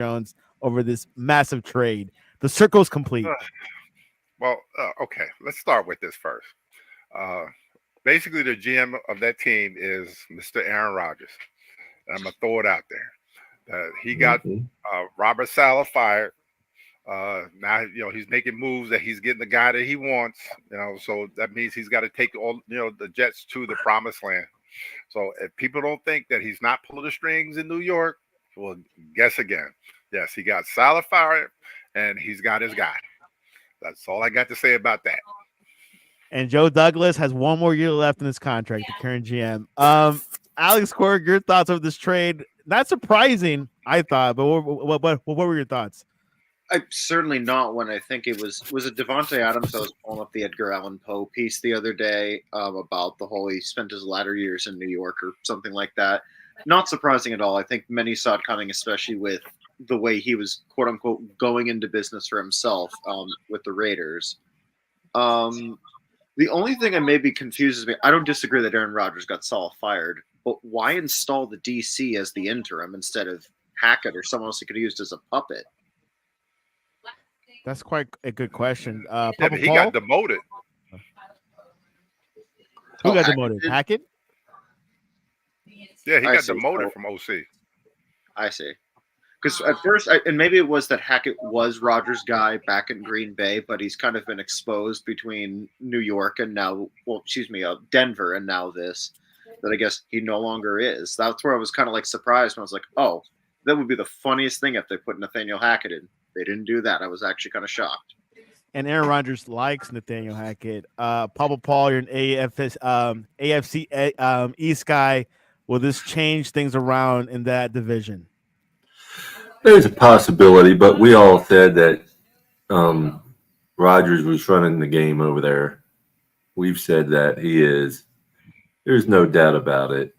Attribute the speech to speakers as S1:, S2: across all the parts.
S1: Jones over this massive trade. The circle's complete.
S2: Well, okay, let's start with this first. Uh, Basically, the GM of that team is Mr. Aaron Rodgers. I'm gonna throw it out there. He got
S3: Mm-hmm.
S2: Robert Saleh fired. Now he's making moves that he's getting the guy that he wants. So that means he's got to take all the Jets to the promised land. So if people don't think that he's not pulling the strings in New York, well, guess again. Yes, he got Saleh fired, and he's got his guy. That's all I got to say about that.
S1: And Joe Douglas has one more year left in his contract, the current GM. Alex Quirk, your thoughts of this trade? Not surprising, I thought, but what were your thoughts?
S4: I certainly not when I think it was a Devontae Adams that was pulling up the Edgar Allan Poe piece the other day about the whole he spent his latter years in New York or something like that. Not surprising at all. I think many saw it coming, especially with the way he was quote unquote going into business for himself with the Raiders. The only thing that maybe confuses me, I don't disagree that Aaron Rodgers got Saul fired, but why install the DC as the interim instead of Hackett or someone else he could have used as a puppet?
S1: That's quite a good question.
S2: Yeah,
S1: Papa
S2: but he
S1: Paul,
S2: got demoted.
S1: who
S4: Oh,
S1: got
S4: Hackett
S1: demoted?
S4: did?
S1: Hackett?
S2: Yeah, he
S4: I
S2: got
S4: see.
S2: demoted
S4: So
S2: from OC.
S4: I see. Because at first, and maybe it was that Hackett was Rodgers' guy back in Green Bay, but he's kind of been exposed between New York and now, well, excuse me, Denver and now this, that I guess he no longer is. That's where I was kind of like surprised when I was like, oh, that would be the funniest thing if they put Nathaniel Hackett in. They didn't do that. I was actually kind of shocked.
S1: And Aaron Rodgers likes Nathaniel Hackett. Papa Paul, you're an AFC East guy. Will this change things around in that division?
S3: There's a possibility, but we all said that um, Rogers was running the game over there. We've said that he is. There's no doubt about it.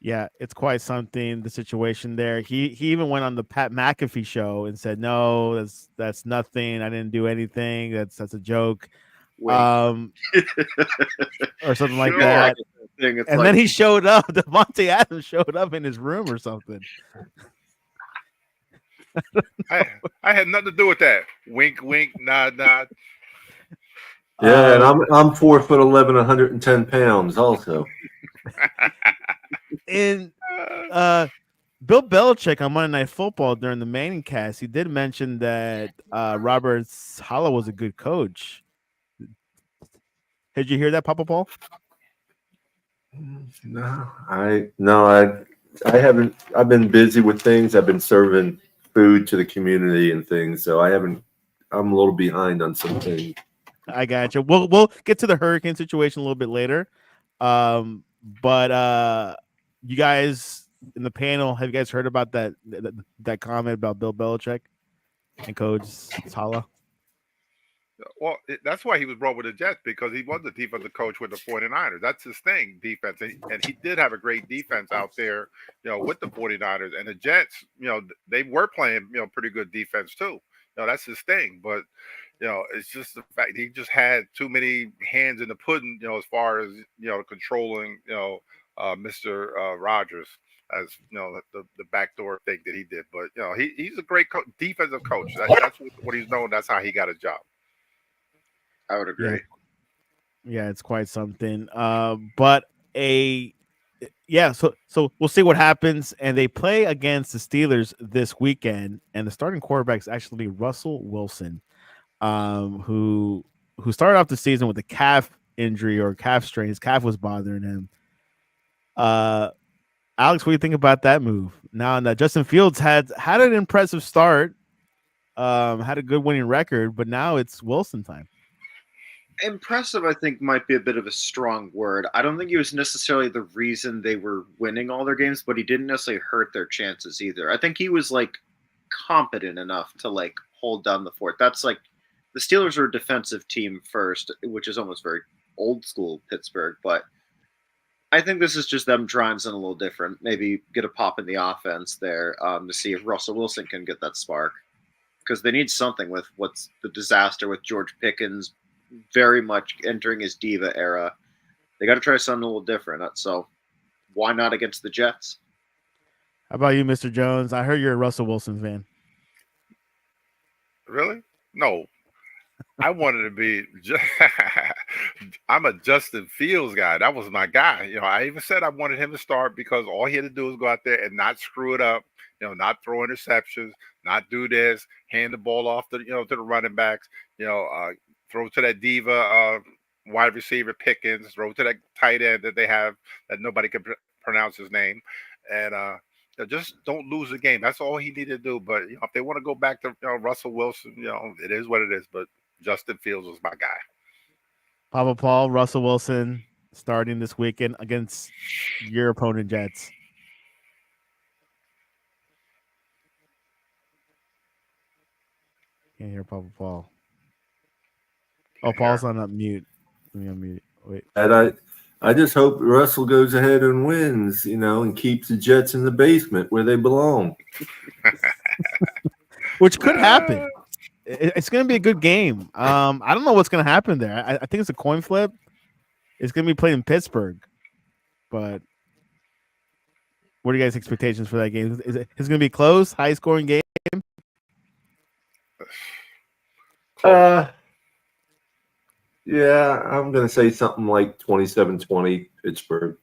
S1: Yeah, it's quite something. The situation there. He even went on the Pat McAfee show and said, "No, that's nothing. I didn't do anything. That's a joke."
S4: Wink.
S1: Um, or something like
S4: Yeah, I
S2: Sure.
S1: that.
S4: get that thing. It's
S1: And
S4: like,
S1: then he showed up. Devontae Adams showed up in his room or something.
S2: I I had nothing to do with that. Wink, wink, nod, nod.
S3: Yeah, and
S1: Um,
S3: I'm 4'11", 110 pounds. Also,
S1: and
S2: Uh,
S1: Bill Belichick on Monday Night Football during the Manning cast, he did mention that Robert Saleh was a good coach. Did you hear that, Papa Paul?
S3: no, I haven't. I've been busy with things. I've been serving food to the community and things, so I haven't. I'm a little behind on some things.
S1: I got you. We'll get to the hurricane situation a little bit later. But you guys in the panel, have you guys heard about that comment about Bill Belichick and Coach Saleh?
S2: well, that's why he was brought with the Jets because he was the defensive coach with the 49ers. That's his thing, defense. And he did have a great defense out there, with the 49ers. And the Jets, they were playing, pretty good defense too. That's his thing. But, it's just the fact he just had too many hands in the pudding, as far as, controlling, Mr. Rogers as, the backdoor thing that he did. But, he's a great defensive coach. That's what he's known. That's how he got a job.
S4: I would
S1: Yeah,
S4: agree.
S1: yeah, it's quite something. But a yeah, so we'll see what happens. And they play against the Steelers this weekend, and the starting quarterback is actually Russell Wilson, who started off the season with a calf injury or calf strain. His calf was bothering him. Uh, Alex, what do you think about that move? Now that Justin Fields had an impressive start, had a good winning record, but now it's Wilson time.
S4: Impressive, I think, might be a bit of a strong word. I don't think he was necessarily the reason they were winning all their games, but he didn't necessarily hurt their chances either. I think he was like competent enough to like hold down the fort. That's like the Steelers are a defensive team first, which is almost very old school Pittsburgh, but I think this is just them trying something a little different. Maybe get a pop in the offense there to see if Russell Wilson can get that spark because they need something with what's the disaster with George Pickens very much entering his diva era. They got to try something a little different. So why not against the Jets?
S1: How about you, Mr. Jones? I heard you're a Russell Wilson fan.
S2: Really? No, I wanted to be. I'm a Justin Fields guy. That was my guy. I even said I wanted him to start because all he had to do was go out there and not screw it up. Not throw interceptions, not do this, hand the ball off to the running backs. Throw to that diva wide receiver Pickens. Throw to that tight end that they have that nobody can pronounce his name, and just don't lose the game. That's all he needed to do. But if they want to go back to Russell Wilson, it is what it is. But Justin Fields was my guy.
S1: Papa Paul, Russell Wilson starting this weekend against your opponent Jets. Can't hear Papa Paul. Oh, Paul's on mute. Let me unmute. Wait.
S3: And I just hope Russell goes ahead and wins, and keeps the Jets in the basement where they belong.
S1: Which could happen. It's going to be a good game. I don't know what's going to happen there. I think it's a coin flip. It's going to be played in Pittsburgh. But what are you guys' expectations for that game? Is it going to be close, high-scoring game?
S3: Yeah, I'm going to say something like 27-20 Pittsburgh.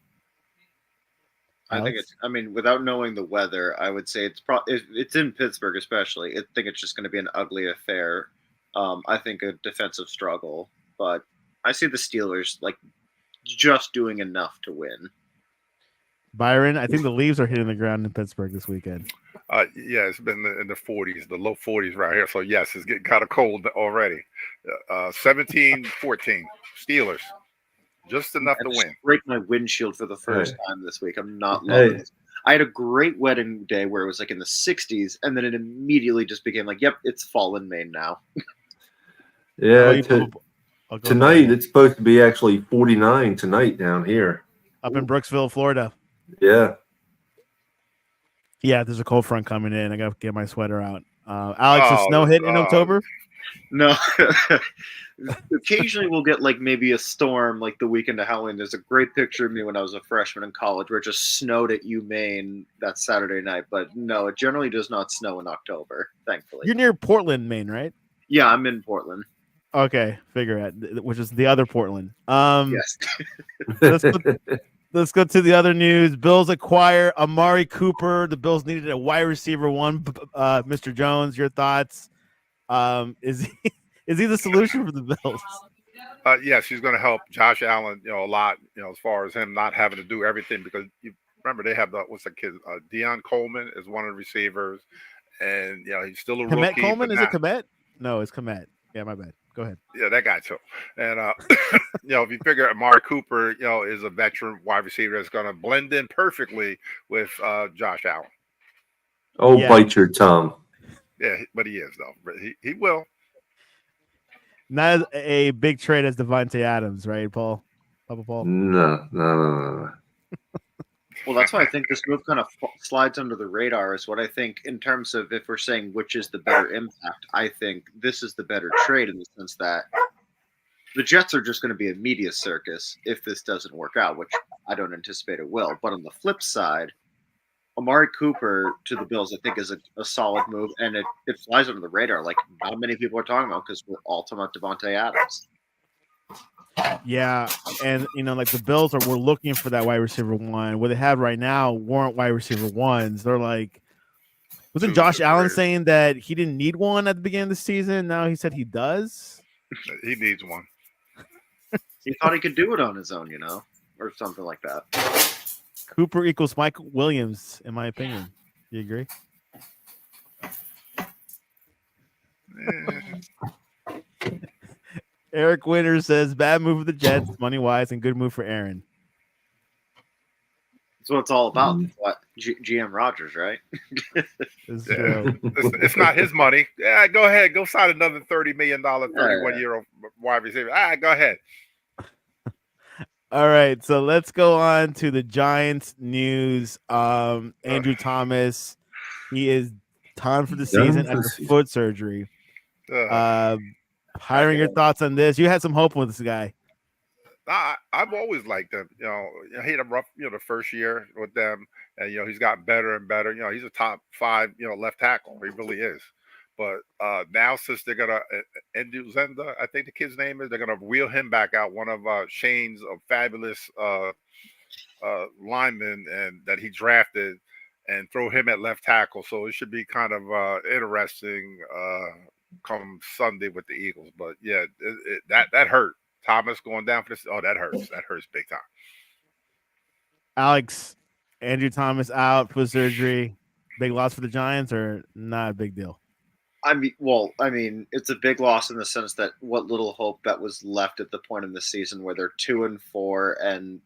S4: I think it's. I mean, without knowing the weather, I would say it's in Pittsburgh, especially. I think it's just going to be an ugly affair. I think a defensive struggle, but I see the Steelers just doing enough to win.
S1: Byron, I think the leaves are hitting the ground in Pittsburgh this weekend.
S2: Yeah, it's been in the 40s, the low 40s right here. So yes, it's getting kind of cold already. 17-14 Steelers. Just enough to win.
S4: Break my windshield for the first time this week. I'm not loving it. I had a great wedding day where it was in the 60s, and then it immediately just became yep, it's fall in Maine now.
S3: Yeah, tonight it's supposed to be actually 49 tonight down here.
S1: Up in Brooksville, Florida.
S3: Yeah.
S1: Yeah, there's a cold front coming in. I got to get my sweater out. Alex, is snow hit in October?
S4: No. Occasionally we'll get maybe a storm the weekend of Halloween. There's a great picture of me when I was a freshman in college where it just snowed at UMaine that Saturday night. But no, it generally does not snow in October, thankfully.
S1: You're near Portland, Maine, right?
S4: Yeah, I'm in Portland.
S1: Okay, figure it, which is the other Portland.
S4: Yes.
S1: Let's go to the other news. Bills acquire Amari Cooper. The Bills needed a wide receiver one. Mr. Jones, your thoughts? Is he the solution for the Bills?
S2: Yes, he's going to help Josh Allen, a lot, as far as him not having to do everything, because you remember they have what's the kid? Deion Coleman is one of the receivers, and he's still a
S1: Komet
S2: rookie.
S1: Coleman? Is it Komet? No, it's Komet. Yeah, my bad. Go ahead.
S2: Yeah, that guy too. And if you figure Amari Cooper, is a veteran wide receiver that's going to blend in perfectly with Josh Allen.
S3: Oh, yeah. Bite your tongue.
S2: Yeah, but he is though. He will.
S1: Not a big trade as Devontae Adams, right, Paul? Papa Paul?
S3: No.
S4: Well, that's why I think this move kind of slides under the radar is what I think in terms of if we're saying which is the better impact, I think this is the better trade in the sense that the Jets are just going to be a media circus if this doesn't work out, which I don't anticipate it will. But on the flip side, Amari Cooper to the Bills, I think, is a solid move, and it flies under the radar. Not many people are talking about because we're all talking about Devontae Adams.
S1: Yeah, and the Bills were looking for that wide receiver one. What they have right now weren't wide receiver ones. They're wasn't Josh Allen saying that he didn't need one at the beginning of the season? Now he said he does.
S2: He needs one.
S4: He thought he could do it on his own, or something like that.
S1: Cooper equals Mike Williams, in my opinion. You agree? Eric Winter says, bad move of the Jets, money-wise, and good move for Aaron.
S4: That's what it's all about. What GM Rogers, right?
S2: It's not his money. Yeah, go ahead. Go sign another $30 million, 31-year-old wide receiver. Go ahead.
S1: All right, so let's go on to the Giants news. Andrew Thomas, he is done for the season after foot surgery. Hiring, your thoughts on this? You had some hope with this guy.
S2: I've always liked him. He had a rough, the first year with them. and he's gotten better and better. He's a top 5 left tackle. He really is. But now since they're gonna Zenda, I think the kid's name is, they're gonna wheel him back out. One of Shane's fabulous linemen and that he drafted, and throw him at left tackle. So it should be kind of interesting come Sunday with the Eagles. But yeah, that hurt. Thomas going down for this. Oh, that hurts. That hurts big time.
S1: Alex, Andrew Thomas out for surgery. Big loss for the Giants, or not a big deal?
S4: I mean, it's a big loss in the sense that what little hope that was left at the point in the season where they're 2-4, and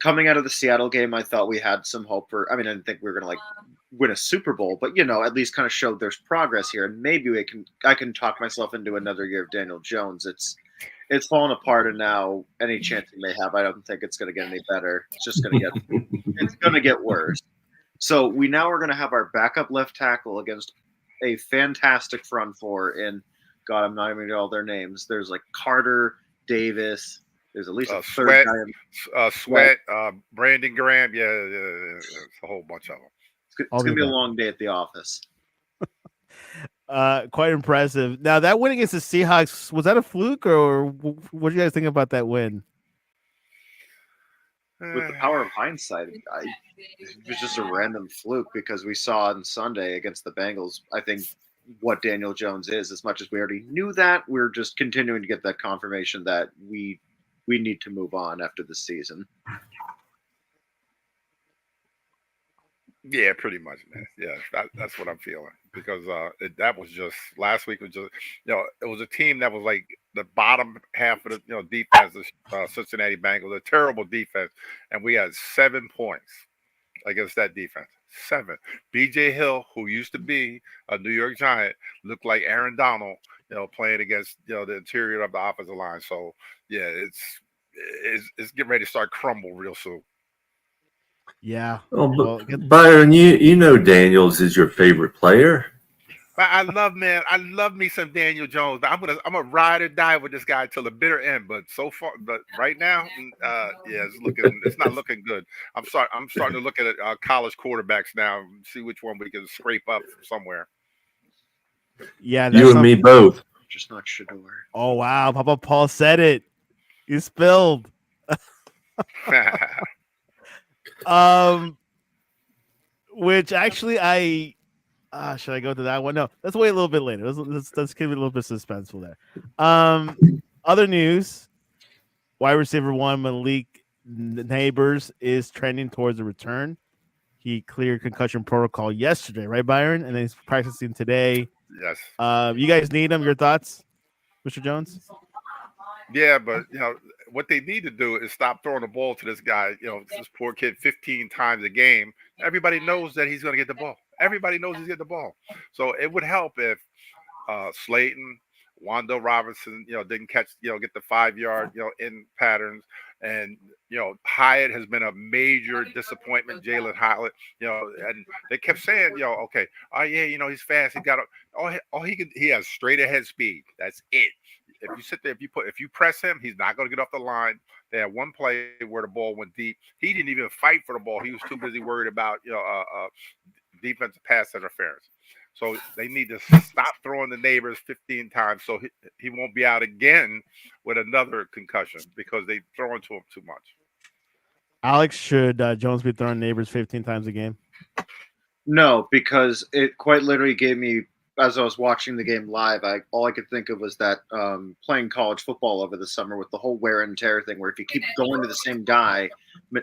S4: coming out of the Seattle game, I thought we had some hope for. I mean, I didn't think we were going to win a Super Bowl, but at least kind of showed there's progress here, and maybe I can talk myself into another year of Daniel Jones. It's fallen apart, and now any chance he may have, I don't think it's going to get any better. It's just going to get worse. So we now are going to have our backup left tackle against a fantastic front four in, God, I'm not even going to know all their names. There's like Carter, Davis. There's at least a third guy.
S2: Sweat, Brandon Graham. Yeah, it's a whole bunch of them.
S4: It's going to be a long day at the office.
S1: Quite impressive. Now, that win against the Seahawks, was that a fluke, or what do you guys think about that win?
S4: With the power of hindsight, it was just a random fluke, because we saw on Sunday against the Bengals, I think, what Daniel Jones is. As much as we already knew that, we're just continuing to get that confirmation that we need to move on after the season.
S2: Yeah, pretty much, man. Yeah, that's what I'm feeling, because that was just last week was just it was a team that was like the bottom half of the defense of Cincinnati Bengals, a terrible defense, and we had 7 points against that defense. 7. B.J. Hill, who used to be a New York Giant, looked like Aaron Donald, playing against the interior of the offensive line. So yeah, it's getting ready to start crumble real soon.
S1: Yeah.
S3: Oh, but Byron, you know Daniels is your favorite player.
S2: I love me some Daniel Jones. I'm a ride or die with this guy till the bitter end. But so far, right now, it's not looking good. I'm starting to look at college quarterbacks now and see which one we can scrape up from somewhere.
S1: Yeah,
S3: you and me both.
S4: Just not Shador.
S1: Oh wow, Papa Paul said it. You spilled. Which actually I should I go to that one? No, let's wait a little bit later. Let's give it a little bit suspenseful there. Other news: wide receiver 1 Malik Neighbors is trending towards a return. He cleared concussion protocol yesterday, right, Byron? And then he's practicing today.
S2: Yes.
S1: You guys need him. Your thoughts, Mr. Jones?
S2: Yeah, but what they need to do is stop throwing the ball to this guy. This poor kid 15 times a game. Everybody knows that he's going to get the ball. Everybody knows he's getting the ball. So it would help if Slayton, Wando Robinson, didn't catch, get the 5-yard, in patterns. And, Hyatt has been a major disappointment. Jalen Hyatt, and they kept saying, okay, oh yeah, he's fast. He got he has straight ahead speed. That's it. If you sit there, if you press him, he's not going to get off the line. They had one play where the ball went deep. He didn't even fight for the ball. He was too busy worried about defensive pass interference. So they need to stop throwing the Neighbors 15 times, so he won't be out again with another concussion, because they throwing to him too much.
S1: Alex, should Jones be throwing Neighbors 15 times a game?
S4: No, because it quite literally gave me, as I was watching the game live, all I could think of was that playing college football over the summer with the whole wear and tear thing, where if you keep going to the same guy,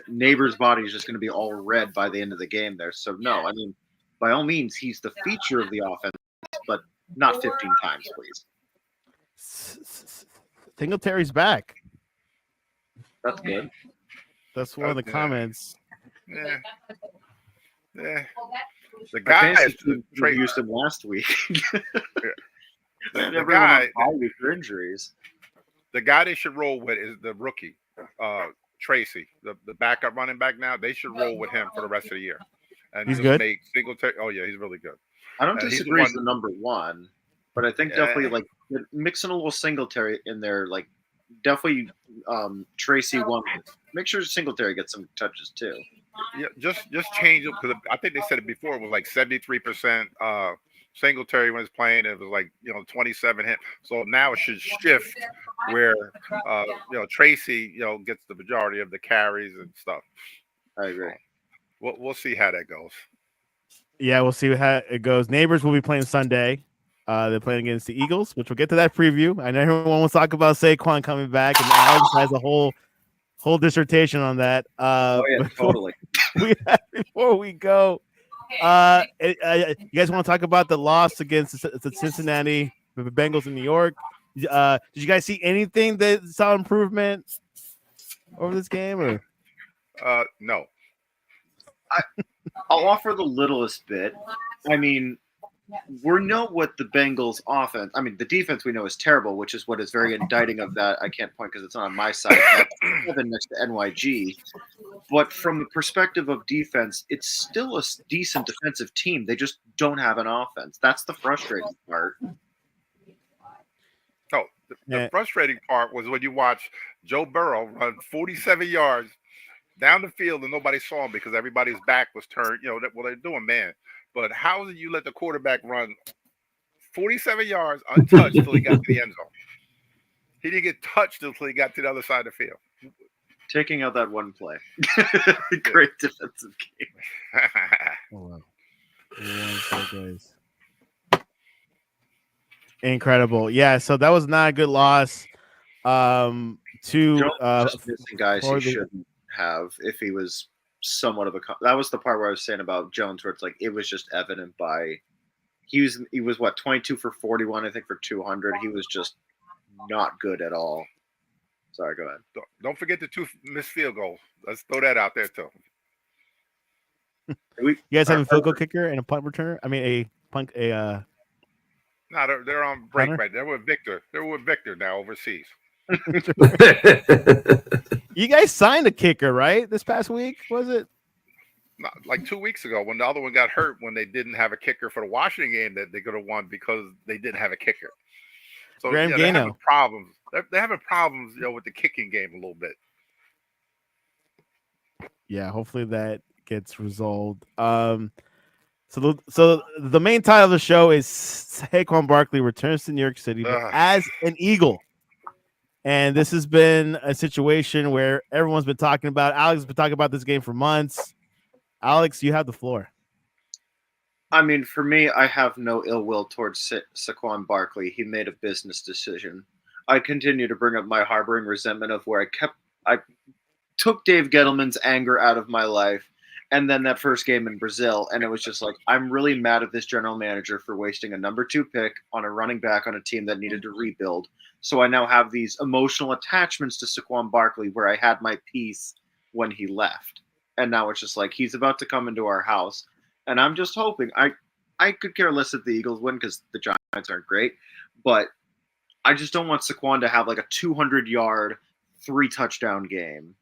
S4: Neighbor's body is just going to be all red by the end of the game there. So no, I mean, by all means, he's the feature of the offense, but not 15 times, please.
S1: Singletary's back.
S4: That's good.
S1: That's one of the comments.
S2: Yeah. The guy
S4: used him last week.
S2: The guy
S4: for injuries.
S2: The guy they should roll with is the rookie, Tracy, the backup running back. Now they should roll with him for the rest of the year. And
S1: he's good.
S2: Make Singletary. Oh yeah, he's really good.
S4: I don't disagree with the number 1, but I think definitely mixing a little Singletary in there, definitely Tracy 1. Make sure Singletary gets some touches too.
S2: Yeah, just change it because I think they said it before. It was like 73%. Singletary when it's playing, it was like 27 hit. So now it should shift where Tracy gets the majority of the carries and stuff.
S4: I agree.
S2: We'll see how that goes.
S1: Yeah, we'll see how it goes. Neighbors will be playing Sunday. They're playing against the Eagles, which we'll get to that preview. I know everyone wants to talk about Saquon coming back, and Alex has a whole dissertation on that.
S4: Oh yeah, totally.
S1: Before we go, you guys want to talk about the loss against the Cincinnati Bengals in New York? Did you guys see anything that saw improvement over this game? Or
S2: No.
S4: I'll offer the littlest bit. I mean, we know what the Bengals offense. I mean, the defense we know is terrible, which is what is very indicting of that. I can't point because it's not on my side. That's 7 next to NYG. But from the perspective of defense, it's still a decent defensive team. They just don't have an offense. That's the frustrating part.
S2: No, the frustrating part was when you watch Joe Burrow run 47 yards down the field and nobody saw him because everybody's back was turned. They're doing, man. But how did you let the quarterback run 47 yards untouched till he got to the end zone? He didn't get touched until he got to the other side of the field.
S4: Taking out that one play. Great defensive game.
S1: Oh, wow. Incredible. Yeah, so that was not a good loss. To
S4: just missing guys he shouldn't have if he was somewhat of a. That was the part where I was saying about Jones, where it's like it was just evident by he was what 22 for 41, I think for 200. He was just not good at all. Sorry, go ahead.
S2: Don't forget the 2 missed field goals. Let's throw that out there too.
S1: You guys have a field goal kicker and a punt returner. I mean, a punt. No,
S2: they're on break right. They're with Victor. They're with Victor now overseas.
S1: You guys signed a kicker, right? This past week, was it?
S2: Not, like 2 weeks ago, when the other one got hurt, when they didn't have a kicker for the Washington game that they could have won because they didn't have a kicker. So they're having problems. They're having problems, with the kicking game a little bit.
S1: Yeah, hopefully that gets resolved. So the main title of the show is Saquon Barkley returns to New York City as an Eagle. And this has been a situation where everyone's been talking about. Alex has been talking about this game for months. Alex, you have the floor.
S4: I mean, for me, I have no ill will towards Saquon Barkley. He made a business decision. I continue to bring up my harboring resentment of where I took Dave Gettleman's anger out of my life. And then that first game in Brazil, and it was just like, I'm really mad at this general manager for wasting a number 2 pick on a running back on a team that needed to rebuild. So I now have these emotional attachments to Saquon Barkley where I had my peace when he left. And now it's just like, he's about to come into our house. And I'm just hoping, I could care less if the Eagles win because the Giants aren't great, but I just don't want Saquon to have like a 200-yard, 3-touchdown game.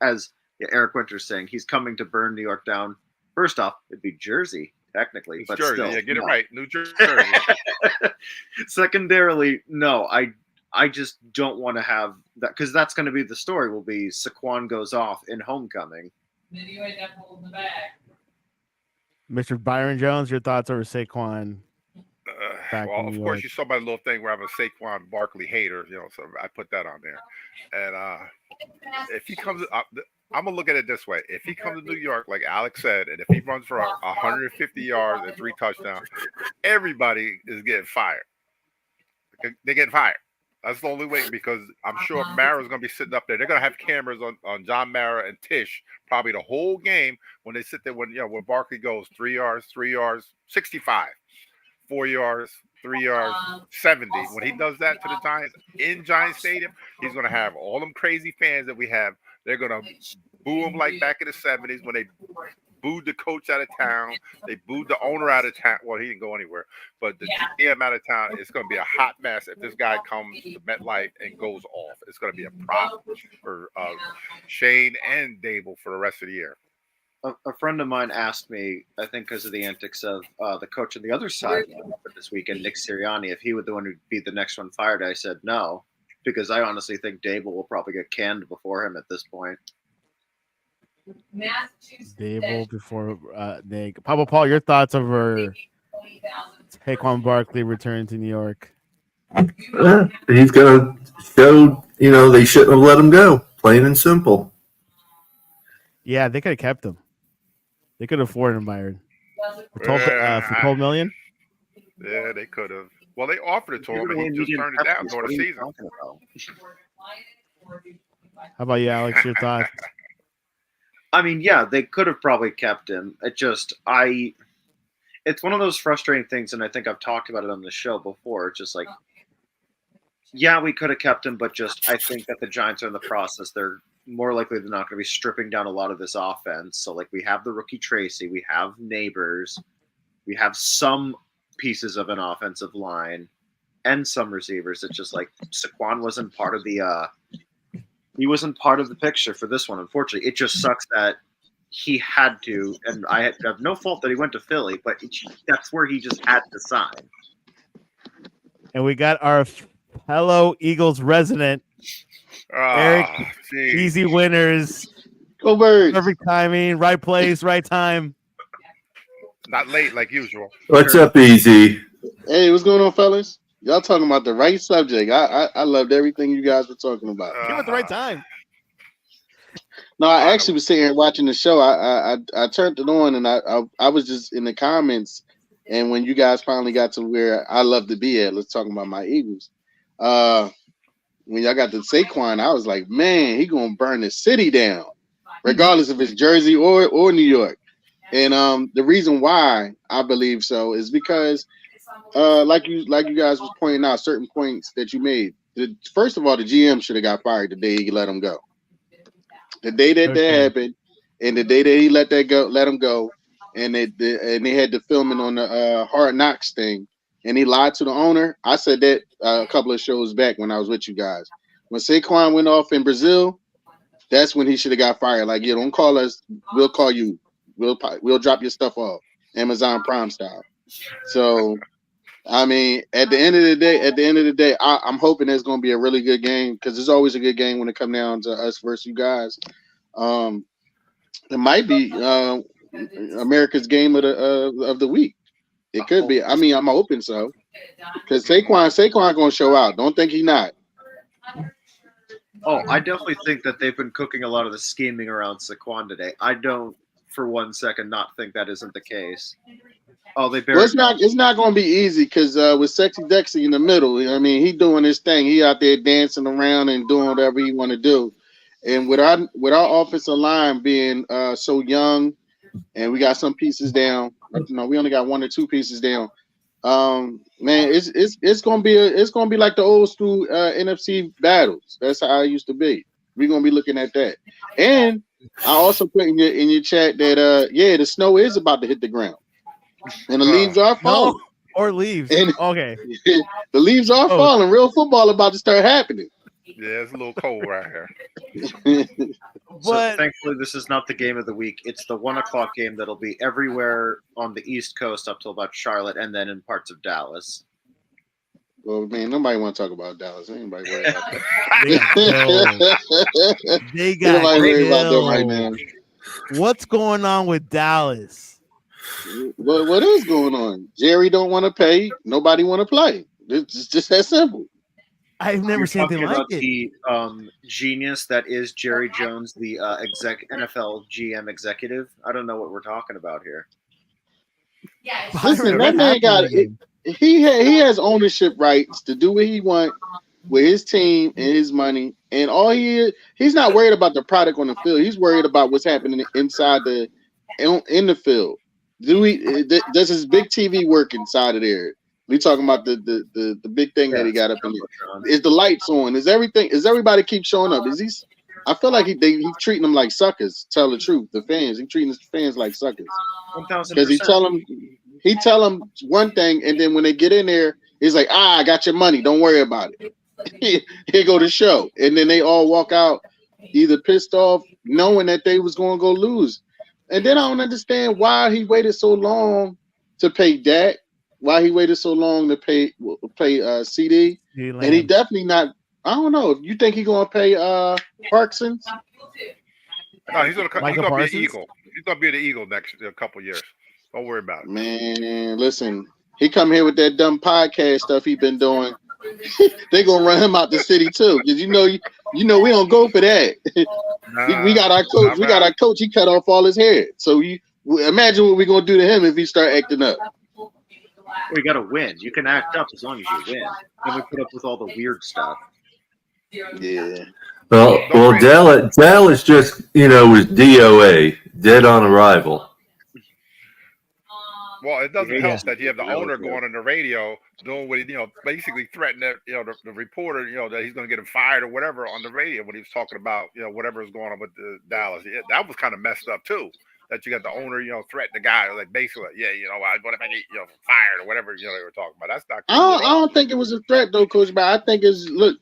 S4: As Eric Winter's saying, he's coming to burn New York down. First off, it'd be Jersey, technically,
S2: it's
S4: but
S2: Jersey.
S4: still.
S2: Yeah, get
S4: no.
S2: it right. New Jersey.
S4: Secondarily, no, I just don't want to have that because that's going to be the story. Will be Saquon goes off in homecoming.
S5: Then you end up holding the bag.
S1: Mr. Byron Jones, your thoughts over Saquon?
S2: Well, of course, you saw my little thing where I'm a Saquon Barkley hater, so I put that on there. And if he comes, I'm gonna look at it this way: if he comes to New York, like Alex said, and if he runs for 150 yards and 3 touchdowns, everybody is getting fired. They're getting fired. That's the only way, because I'm sure Mara's going to be sitting up there. They're going to have cameras on John Mara and Tish probably the whole game when they sit there when Barkley goes 3 yards, 65, 4 yards, 3 yards, 70. When he does that to the Giants in Giant Stadium, he's going to have all them crazy fans that we have. They're going to boo him like back in the 70s when they booed the coach out of town. They booed the owner out of town. Well, he didn't go anywhere, but the GM out of town. It's going to be a hot mess if this guy comes to MetLife and goes off. It's going to be a problem for Shane and Dable for the rest of the year.
S4: A friend of mine asked me, I think because of the antics of the coach on the other side this weekend, Nick Sirianni, if he would the one who'd be the next one fired. I said no, because I honestly think Dable will probably get canned before him at this point.
S5: Massachusetts.
S1: Dable before Nick. Papa Paul, your thoughts over Saquon Barkley returning to New York?
S3: He's gonna show. They shouldn't have let him go. Plain and simple.
S1: Yeah, they could have kept him. They could have afforded him, Byron. For 12, for
S2: Yeah,
S1: 12 million?
S2: yeah, they could have. Well, they offered it to him,
S4: Giving
S2: and he
S4: away
S2: just
S4: median
S2: turned it down
S4: preference.
S2: during
S4: What
S2: the
S4: are you
S2: season.
S4: talking about?
S1: How about you, Alex? Your thoughts?
S4: I mean, yeah, they could have probably kept him. It's one of those frustrating things, and I think I've talked about it on the show before. It's just like, yeah, we could have kept him, but I think that the Giants are in the process. They're more likely than not going to be stripping down a lot of this offense. So, like, we have the rookie Tracy, we have Neighbors, we have some pieces of an offensive line, and some receivers. It's just like Saquon wasn't part of the he wasn't part of the picture for this one. Unfortunately, it just sucks that he had to, and I have no fault that he went to Philly, but that's where he just had to sign.
S1: And we got our fellow Eagles resident, Eric.
S2: Geez.
S1: Easy winners.
S6: Go Birds.
S1: Perfect timing, right place, right time.
S2: Not late like usual.
S3: What's up, Easy?
S6: Hey, what's going on, fellas? Y'all talking about the right subject. I loved everything you guys were talking about.
S1: Came at the right time.
S6: No, I actually was sitting here watching the show. I turned it on and I was just in the comments. And when you guys finally got to where I love to be at, let's talk about my Eagles. When y'all got to Saquon, I was like, man, he gonna burn the city down, regardless if it's Jersey or New York. And the reason why I believe so is because like you guys was pointing out certain points that you made. First of all, the GM should have got fired the day he let him go. The day that happened, and the day that he let him go, and they had the filming on the Hard Knocks thing, and he lied to the owner. I said that a couple of shows back when I was with you guys. When Saquon went off in Brazil, that's when he should have got fired. Like, don't call us, we'll call you. We'll drop your stuff off, Amazon Prime style. So, I mean, at the end of the day, I'm hoping there's going to be a really good game because it's always a good game when it comes down to us versus you guys. It might be America's game of the week. It could be. I mean, I'm hoping so because Saquon going to show out. Don't think he not.
S4: Oh, I definitely think that they've been cooking a lot of the scheming around Saquon today. I don't, for 1 second, not think that isn't the case. Oh, they barely.
S6: Well, it's not going to be easy because with Sexy Dexy in the middle, I mean, he doing his thing. He out there dancing around and doing whatever he want to do. And with our offensive line being so young, and we got some pieces down. We only got 1 or 2 pieces down. Man, it's gonna be like the old school NFC battles. That's how it used to be. We're gonna be looking at that. And I also put in your chat that the snow is about to hit the ground. And the leaves are falling.
S1: Or leaves.
S6: And
S1: okay.
S6: The leaves are falling. Real football about to start happening.
S2: Yeah, it's a little cold right here.
S4: So thankfully, this is not the game of the week. It's the 1 o'clock game that'll be everywhere on the East Coast up till about Charlotte and then in parts of Dallas.
S6: Well, man, nobody want to talk about Dallas. Anybody worry about that?
S1: They got
S6: Nobody worry about them right now.
S1: What's going on with Dallas?
S6: What is going on? Jerry don't want to pay. Nobody want to play. It's just that simple.
S1: I've never seen anything like it.
S4: The genius that is Jerry Jones, the NFL GM executive. I don't know what we're talking about here.
S6: Listen, that man got it. He has ownership rights to do what he want with his team and his money, and he's not worried about the product on the field. He's worried about what's happening inside in the field. Does his big TV work inside of there? We talking about the big thing that he got up in there. Is the lights on? Is everything? Is everybody keep showing up? Is he? I feel like he's treating them like suckers. Tell the truth, the fans. He's treating his fans like suckers.
S4: 1,000%.
S6: Because he tell them one thing, and then when they get in there, he's like, I got your money. Don't worry about it. Here go the show, and then they all walk out either pissed off, knowing that they was going to go lose. And then I don't understand why he waited so long to pay Dak. Why he waited so long to pay CD, and he definitely not. I don't know. You think he gonna pay Parkinson's?
S2: No, he's gonna
S1: Micah
S2: be an
S1: Parsons?
S2: Eagle. He's gonna be the Eagle next couple years. Don't worry about it.
S6: Man, listen, he come here with that dumb podcast stuff he been doing. They gonna run him out the city too, because you know we don't go for that. we got our coach. We got our coach. He cut off all his hair. So you imagine what we gonna do to him if he start acting up.
S4: Well, you got to win. You can act up as long as you win. Then we put up with all the weird stuff.
S6: Yeah.
S3: Well, Dallas just was DOA, dead on arrival.
S2: Well, it doesn't
S1: Yeah.
S2: help that you have the owner going on the radio doing what he, basically threatening the reporter, that he's going to get him fired or whatever on the radio when he was talking about, whatever was going on with the Dallas. Yeah, that was kind of messed up too. That you got the owner, threaten the guy, like basically, what if I get fired or whatever, they were talking about. That's not cool.
S6: I don't think it was a threat though, Coach. But I think it's look.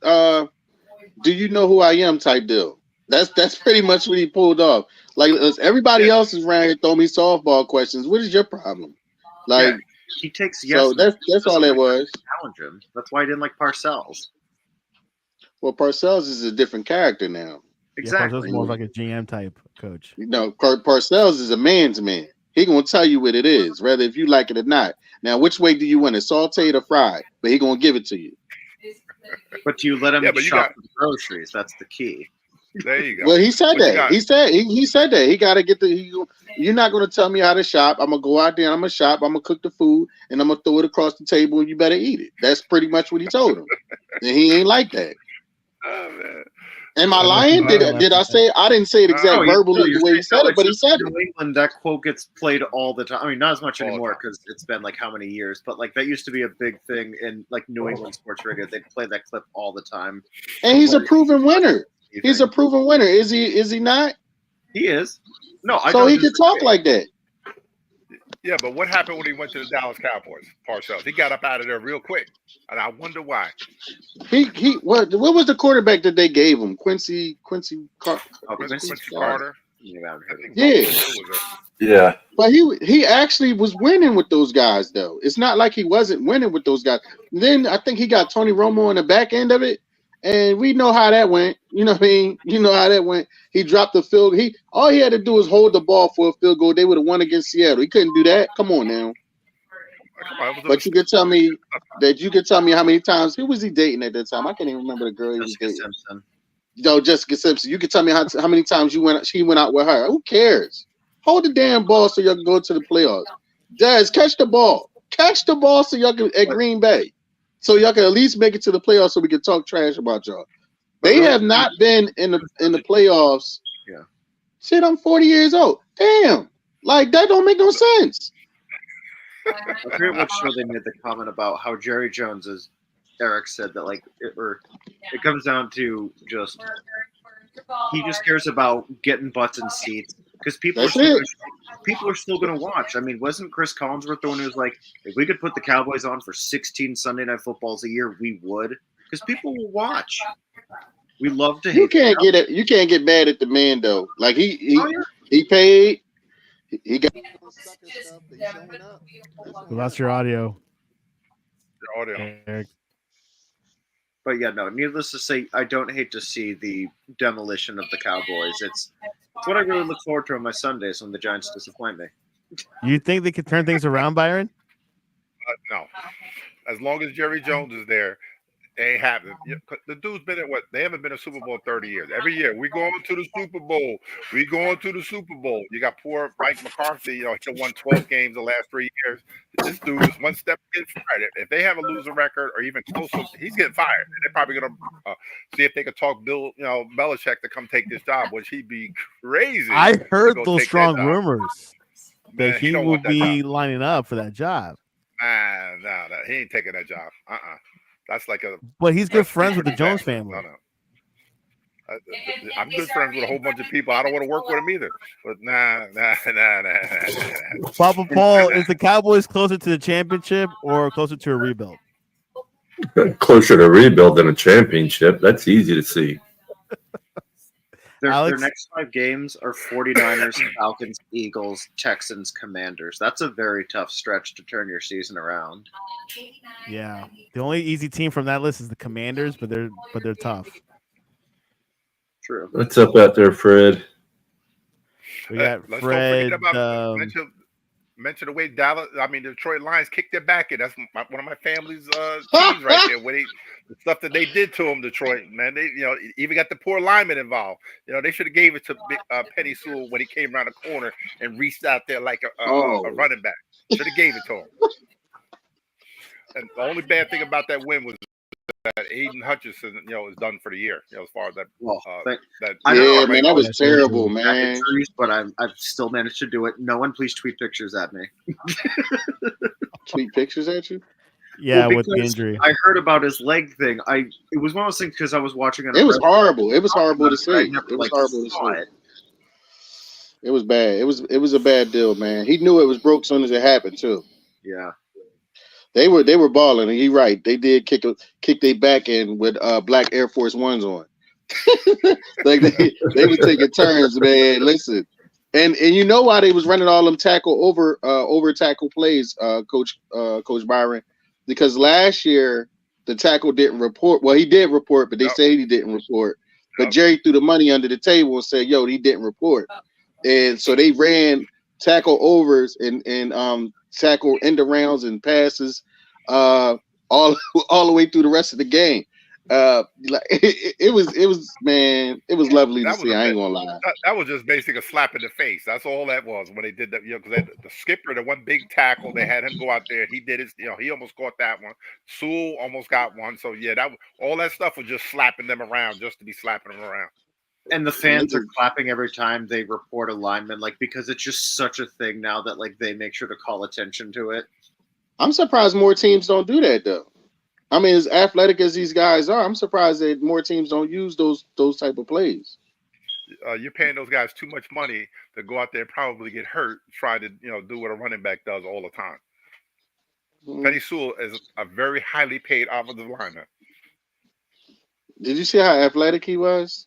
S6: Do you know who I am? Type deal. That's pretty much what he pulled off. Like everybody else is around here throwing me softball questions. What is your problem? Like
S4: he takes
S6: so that's all it was.
S4: Challenge him. That's why I didn't like Parcells.
S6: Well, Parcells is a different character now.
S4: Exactly.
S1: Yeah, Parcells more like a GM type coach.
S6: Parcells is a man's man. He gonna tell you what it is, whether if you like it or not. Now, which way do you want it, sauteed or fried? But he gonna give it to you.
S4: But you let him shop for the groceries. That's the key.
S2: There you go.
S6: Well, he said that. He said that. He got to get you're not going to tell me how to shop. I'm going to go out there and I'm going to shop. I'm going to cook the food and I'm going to throw it across the table and you better eat it. That's pretty much what he told him. And he ain't like that.
S2: Oh, man.
S6: Am I lying? Did I say it? I didn't say it exactly verbally the way he said it, but he said it.
S4: In England, that quote gets played all the time. I mean, not as much anymore because it's been like how many years, but like that used to be a big thing in like New England sports radio. They play that clip all the time.
S6: And he's a proven winner. He's a proven winner. Is he not?
S4: He is. No, I
S6: so he can talk like that.
S2: Yeah, but what happened when he went to the Dallas Cowboys? Parcells. He got up out of there real quick, and I wonder why.
S6: What was the quarterback that they gave him? Quincy Carter.
S3: Yeah.
S6: But he actually was winning with those guys, though. It's not like he wasn't winning with those guys. Then I think he got Tony Romo on the back end of it. And we know how that went. You know what I mean? You know how that went. He dropped the field. All he had to do was hold the ball for a field goal. They would have won against Seattle. He couldn't do that. Come on now. But you could tell me how many times who was he dating at that time? I can't even remember the girl he was dating.
S4: Simpson.
S6: Jessica Simpson. You could tell me how many times she went out with her. Who cares? Hold the damn ball so y'all can go to the playoffs. Dez, catch the ball. Catch the ball so y'all can at Green Bay. So y'all can at least make it to the playoffs so we can talk trash about y'all. They have not been in the playoffs.
S4: Yeah.
S6: Shit, I'm 40 years old. Damn. Like, that don't make no sense.
S4: I forget what show they made the comment about how Jerry Jones, as Eric said, that like it comes down to just he just cares about getting butts in seats because people are still going to watch. I mean, wasn't Chris Collinsworth the one who was like, if we could put the Cowboys on for 16 Sunday Night Footballs a year, we would, because people will watch. We love to hate.
S6: You can't get it. You can't get mad at the man though. Like he paid. He got.
S1: We lost your audio.
S2: Eric.
S4: But yeah, no. Needless to say, I don't hate to see the demolition of the Cowboys. It's what I really look forward to on my Sundays when the Giants disappoint me.
S1: You think they could turn things around, Byron?
S2: No. As long as Jerry Jones is there, they haven't. The dude's been at what? They haven't been a Super Bowl in 30 years. Every year, we going to the Super Bowl. We going to the Super Bowl. You got poor Mike McCarthy. He won 12 games the last 3 years. This dude is one step to get fired. If they have a losing record or even close, he's getting fired. They're probably going to see if they could talk Bill, Belichick to come take this job, which he'd be crazy.
S1: I heard those strong rumors that he will be
S2: job.
S1: lining up for that job.
S2: No, he ain't taking that job. That's like
S1: But he's good friends with the Jones family.
S2: No. I'm good friends with a whole bunch of people. I don't want to work with them either. But nah.
S1: Papa Paul, is the Cowboys closer to the championship or closer to a rebuild?
S3: Closer to a rebuild than a championship. That's easy to see.
S4: Their next 5 games are 49ers, Falcons, Eagles, Texans, Commanders. That's a very tough stretch to turn your season around.
S1: Yeah. The only easy team from that list is the Commanders, but they're tough.
S4: True.
S3: What's up out there, Fred?
S1: We got
S2: Let's
S1: Fred.
S2: don't forget about mention the way Detroit Lions kicked their back in. That's one of my family's teams right there. The stuff that they did to them, Detroit, man. They, even got the poor lineman involved. They should have gave it to Penny Sewell when he came around the corner and reached out there like a running back. Should have gave it to him. And the only bad thing about that win was that Aiden Hutchinson, is done for the year. As far as that.
S6: That was terrible, man.
S4: Injuries, but I've still managed to do it. No one, please tweet pictures at me.
S6: Tweet pictures at you?
S1: Yeah, with the injury.
S4: I heard about his leg thing. It was one of those things because I was watching it.
S6: It was horrible. It was horrible to see. It was horrible to see. It was bad. It was a bad deal, man. He knew it was broke as soon as it happened too.
S4: Yeah.
S6: They were balling, and he right. They did kick their back in with black Air Force Ones on. Like they were taking turns, man. Listen, and you know why they was running all them tackle over tackle plays, Coach Byron, because last year the tackle didn't report. Well, he did report, but they said he didn't report. But Jerry threw the money under the table and said, "Yo, he didn't report," and so they ran tackle overs and tackle end arounds and passes all the way through the rest of the game. It was lovely to see. I ain't gonna lie.
S2: That was just basically a slap in the face. That's all that was when they did that. Because the skipper, the one big tackle, they had him go out there. He did his. He almost caught that one. Sewell almost got one. So yeah, all that stuff was just slapping them around, just to be slapping them around.
S4: And the fans are clapping every time they report a lineman, because it's just such a thing now that they make sure to call attention to it.
S6: I'm surprised more teams don't do that though. I mean, as athletic as these guys are, I'm surprised that more teams don't use those type of plays.
S2: You're paying those guys too much money to go out there and probably get hurt, try to do what a running back does all the time. Mm-hmm. Penny Sewell is a very highly paid offensive lineman.
S6: Did you see how athletic he was?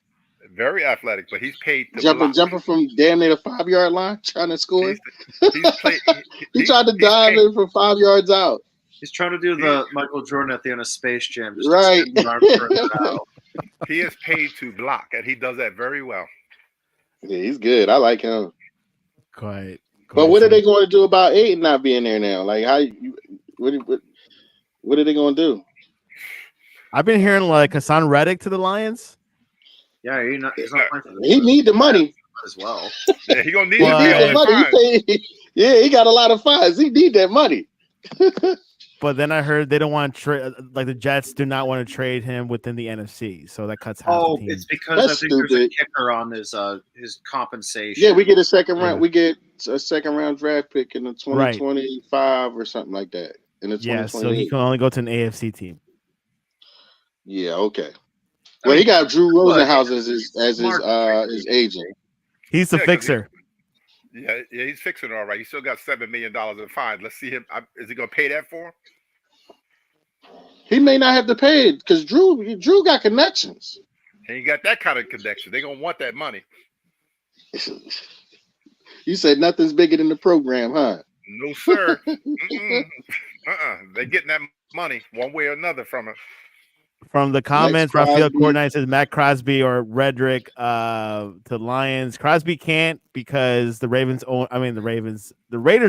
S2: Very athletic, but he's paid to
S6: jumping from damn near the 5-yard line, trying to score. He tried to dive in from 5 yards out.
S4: He's trying to do the Michael Jordan at the end of Space Jam.
S6: Right.
S2: He is paid to block, and he does that very well.
S6: Yeah, he's good. I like him.
S1: Quite.
S6: But what are they going to do about Aiden not being there now? Like, what are they going to do?
S1: I've been hearing Hassan Reddick to the Lions.
S4: Yeah, he's not
S6: he need the money
S4: as well.
S2: Yeah, he gonna need the money.
S6: He got a lot of fines. He need that money.
S1: But then I heard they don't want to trade. The Jets do not want to trade him within the NFC, so that cuts half the team.
S4: It's because I think there's a kicker on his compensation.
S6: Yeah, we get a second round. We get a second round draft pick in the 2025 or something like that.
S1: So he can only go to an AFC team.
S6: Yeah. Okay. Well, he got Drew Rosenhaus as his agent.
S1: He's the fixer.
S2: Yeah, he's fixing it all right. He still got $7 million in fines. Let's see him. Is he going to pay that for him?
S6: He may not have to pay it because Drew got connections.
S2: He ain't got that kind of connection. They're going to want that money.
S6: You said nothing's bigger than the program, huh?
S2: No, sir. They're getting that money one way or another from it.
S1: From the comments, Raphael Courtney says Matt Crosby or Redrick to Lions. Crosby can't because the Raiders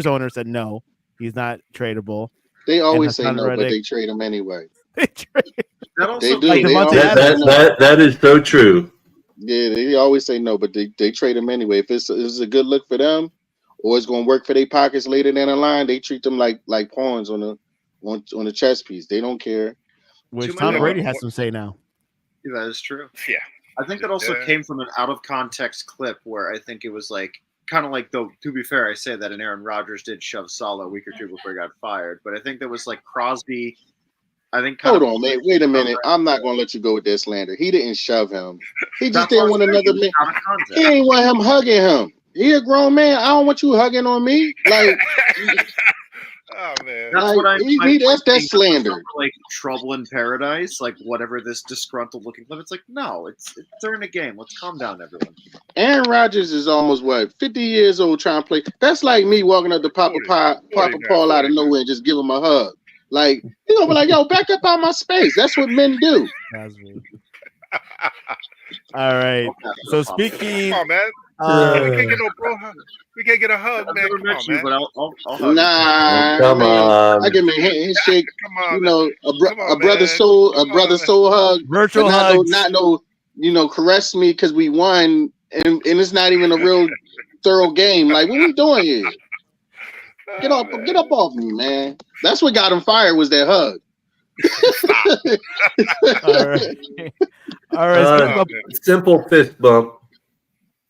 S1: owner said no, he's not tradable.
S6: They always say no, but they trade him anyway.
S1: They trade.
S6: They do.
S3: That is so true.
S6: Yeah, they always say no, but they trade him anyway. If it's a good look for them, or it's going to work for their pockets later down the line, they treat them like pawns on a chess piece. They don't care.
S1: Which Tom Brady has some say now.
S4: Yeah, that is true.
S2: Yeah.
S4: I think that also came from an out of context clip where I think it was kind of like, though, to be fair, I say that and Aaron Rodgers did shove Saleh a week or two before he got fired. But I think there was Crosby. I think.
S6: Hold on, man. Wait a minute. I'm not going to let you go with that slander. He didn't shove him. He just didn't want another man. He ain't want him hugging him. He a grown man. I don't want you hugging on me.
S2: Oh man,
S4: that's what I mean.
S6: That's slander.
S4: Trouble in paradise, whatever this disgruntled looking clip. It's no, it's during a game. Let's calm down, everyone.
S6: Aaron Rodgers is almost 50 years old trying to play. That's like me walking up to Papa Paul out of nowhere and just give him a hug. You're gonna be like, yo, back up out my space. That's what men do.
S1: All right.
S4: Okay,
S1: So
S4: no problem.
S1: speaking,
S2: Come on, man. We can't get no bro hug. We can't get a hug,
S4: I've
S2: man.
S4: never
S2: Come
S4: met
S2: on,
S4: you,
S2: man.
S4: but I'll hug you.
S6: Nah,
S3: Come
S6: man. I
S3: on.
S6: give him a handshake.
S2: Come on,
S6: You
S2: man.
S6: know,
S2: Come on,
S6: a brother
S2: man.
S6: soul,
S2: Come
S6: a brother
S2: on.
S6: soul hug,
S1: virtual
S6: but
S1: hugs.
S6: not no, caress me because we won, and it's not even a real thorough game. Like, what we doing here? Get
S2: Oh,
S6: up
S2: man.
S6: off me, man. That's what got him fired was that hug.
S2: Stop.
S1: All right. All right. Speaking
S2: Oh,
S1: of,
S2: man.
S3: Simple fist bump.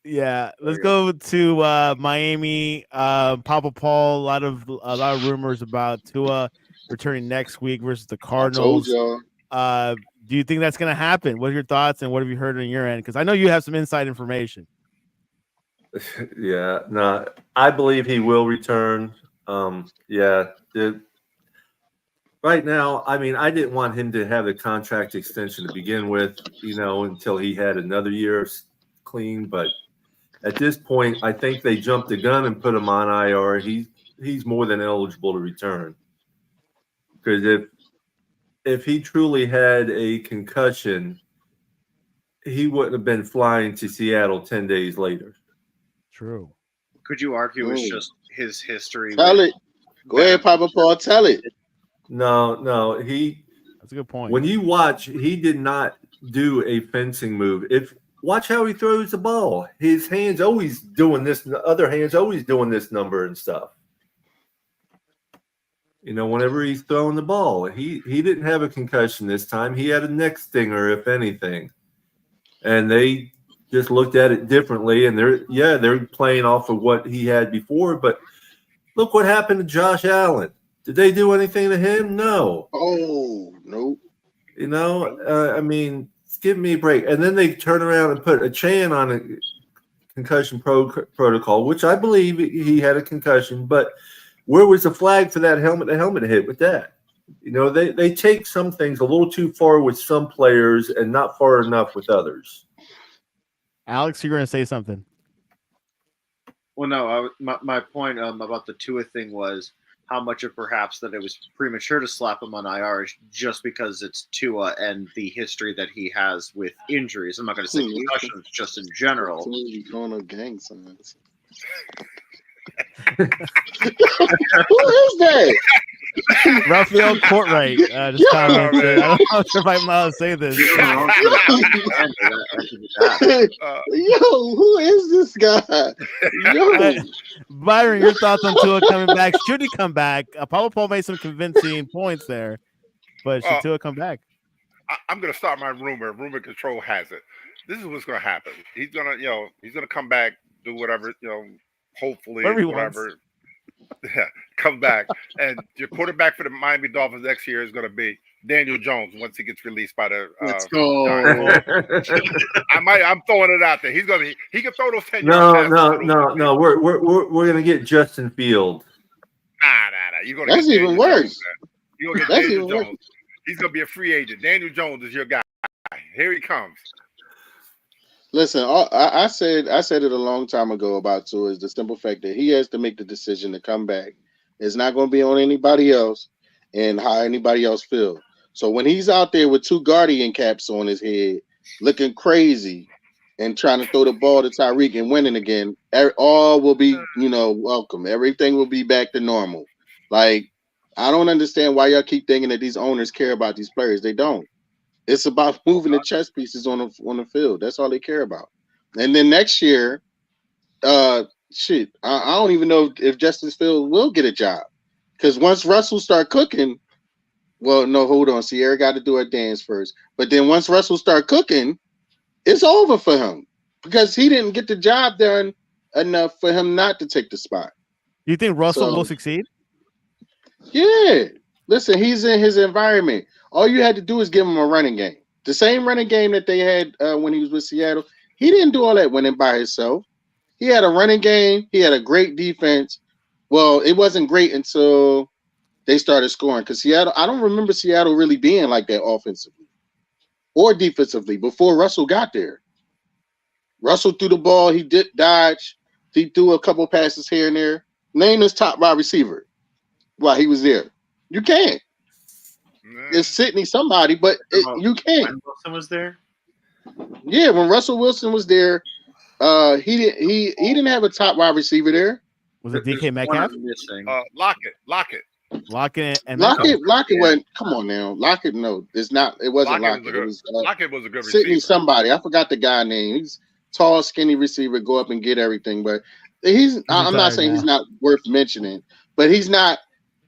S1: yeah, let's
S4: you
S1: go to Miami. Papa Paul. A lot of rumors about Tua returning next week versus the
S6: I told
S1: Cardinals.
S6: y'all.
S1: Do you think that's going to happen? What are your thoughts and what have you heard on your end? Because I know you have some inside information.
S3: Yeah, no, I believe he will return. Yeah, right now, I mean, I didn't want him to have a contract extension to begin with, until he had another year clean. But at this point, I think they jumped the gun and put him on IR. He's more than eligible to return because if he truly had a concussion, he wouldn't have been flying to Seattle 10 days later.
S1: True.
S4: Could you argue it's
S6: Ooh.
S4: just his history?
S6: Tell
S4: with
S6: it. Go ahead, Papa Paul. Tell it.
S3: No,
S1: That's a good point.
S3: when you watch, he did not do a fencing move. Watch how he throws the ball. His hands always doing this, the other hand's always doing this number and stuff. Whenever he's throwing the ball, he didn't have a concussion this time. He had a neck stinger, if anything. And they just looked at it differently, and they're playing off of what he had before. But look what happened to Josh Allen. Did they do anything to him? No.
S6: Oh, nope.
S3: I mean, give me a break. And then they turn around and put a Chan on a concussion protocol, which I believe he had a concussion. But where was the flag for that helmet? The helmet hit with that. They take some things a little too far with some players and not far enough with others.
S1: Alex, you're going to say something.
S4: Well, no. My point about the Tua thing was how much of perhaps that it was premature to slap him on IR just because it's Tua and the history that he has with injuries. I'm not going to say concussions, just in general.
S6: You going on gang signs. Who is that?
S1: Raphael Courtright just commented. I don't know if I'm allowed to say this.
S6: Yo, who is this guy? Yo,
S1: Byron, your thoughts on Tua coming back? Should he come back? Papa Paul made some convincing points there, but should Tua come back?
S2: I'm going to start my rumor. Rumor control has it. This is what's going to happen. He's going to come back, do whatever, hopefully, whatever. Yeah, come back. And your quarterback for the Miami Dolphins next year is going to be Daniel Jones once he gets released by the.
S4: Let's go.
S2: I'm throwing it out there. He can throw those 10
S3: No. We're going to get Justin Fields.
S2: Nah. You're going to
S6: that's
S2: get
S6: even
S2: Daniel
S6: worse.
S2: Jones, you're going to get Daniel Jones. He's going to be a free agent. Daniel Jones is your guy. Here he comes.
S6: Listen, I said it a long time ago about Tua is the simple fact that he has to make the decision to come back. It's not going to be on anybody else and how anybody else feels. So when he's out there with two guardian caps on his head, looking crazy and trying to throw the ball to Tyreek and winning again, all will be, welcome. Everything will be back to normal. Like, I don't understand why y'all keep thinking that these owners care about these players. They don't. It's about moving the chess pieces on the field. That's all they care about. And then next year, I don't even know if Justin Fields will get a job. Because once Russell start cooking, well, no, hold on. Sierra got to do her dance first. But then once Russell start cooking, it's over for him. Because he didn't get the job done enough for him not to take the spot.
S1: You think Russell will succeed?
S6: Yeah. Listen, he's in his environment. All you had to do is give him a running game. The same running game that they had when he was with Seattle. He didn't do all that winning by himself. He had a running game. He had a great defense. Well, it wasn't great until they started scoring because Seattle, I don't remember Seattle really being like that offensively or defensively before Russell got there. Russell threw the ball. He did dodge. He threw a couple passes here and there. Name his top wide receiver while he was there. You can't. It's Sidney somebody, but you can't.
S4: Wilson was there.
S6: Yeah, when Russell Wilson was there, he didn't have a top wide receiver there.
S1: Was it
S4: There's
S1: DK
S4: one
S1: Metcalf?
S4: I'm missing.
S2: Lockett.
S1: Lockett and Metcalf.
S6: Lockett
S2: Yeah.
S6: wasn't. Come on now, Lockett. No, it's not. It wasn't
S2: Lockett
S6: Lockett. It was
S2: Lockett was a good
S6: Sydney
S2: receiver.
S6: somebody. I forgot the guy name. He's tall, skinny receiver. Go up and get everything. But I'm not
S1: retired
S6: saying
S1: now.
S6: he's not worth mentioning. But he's not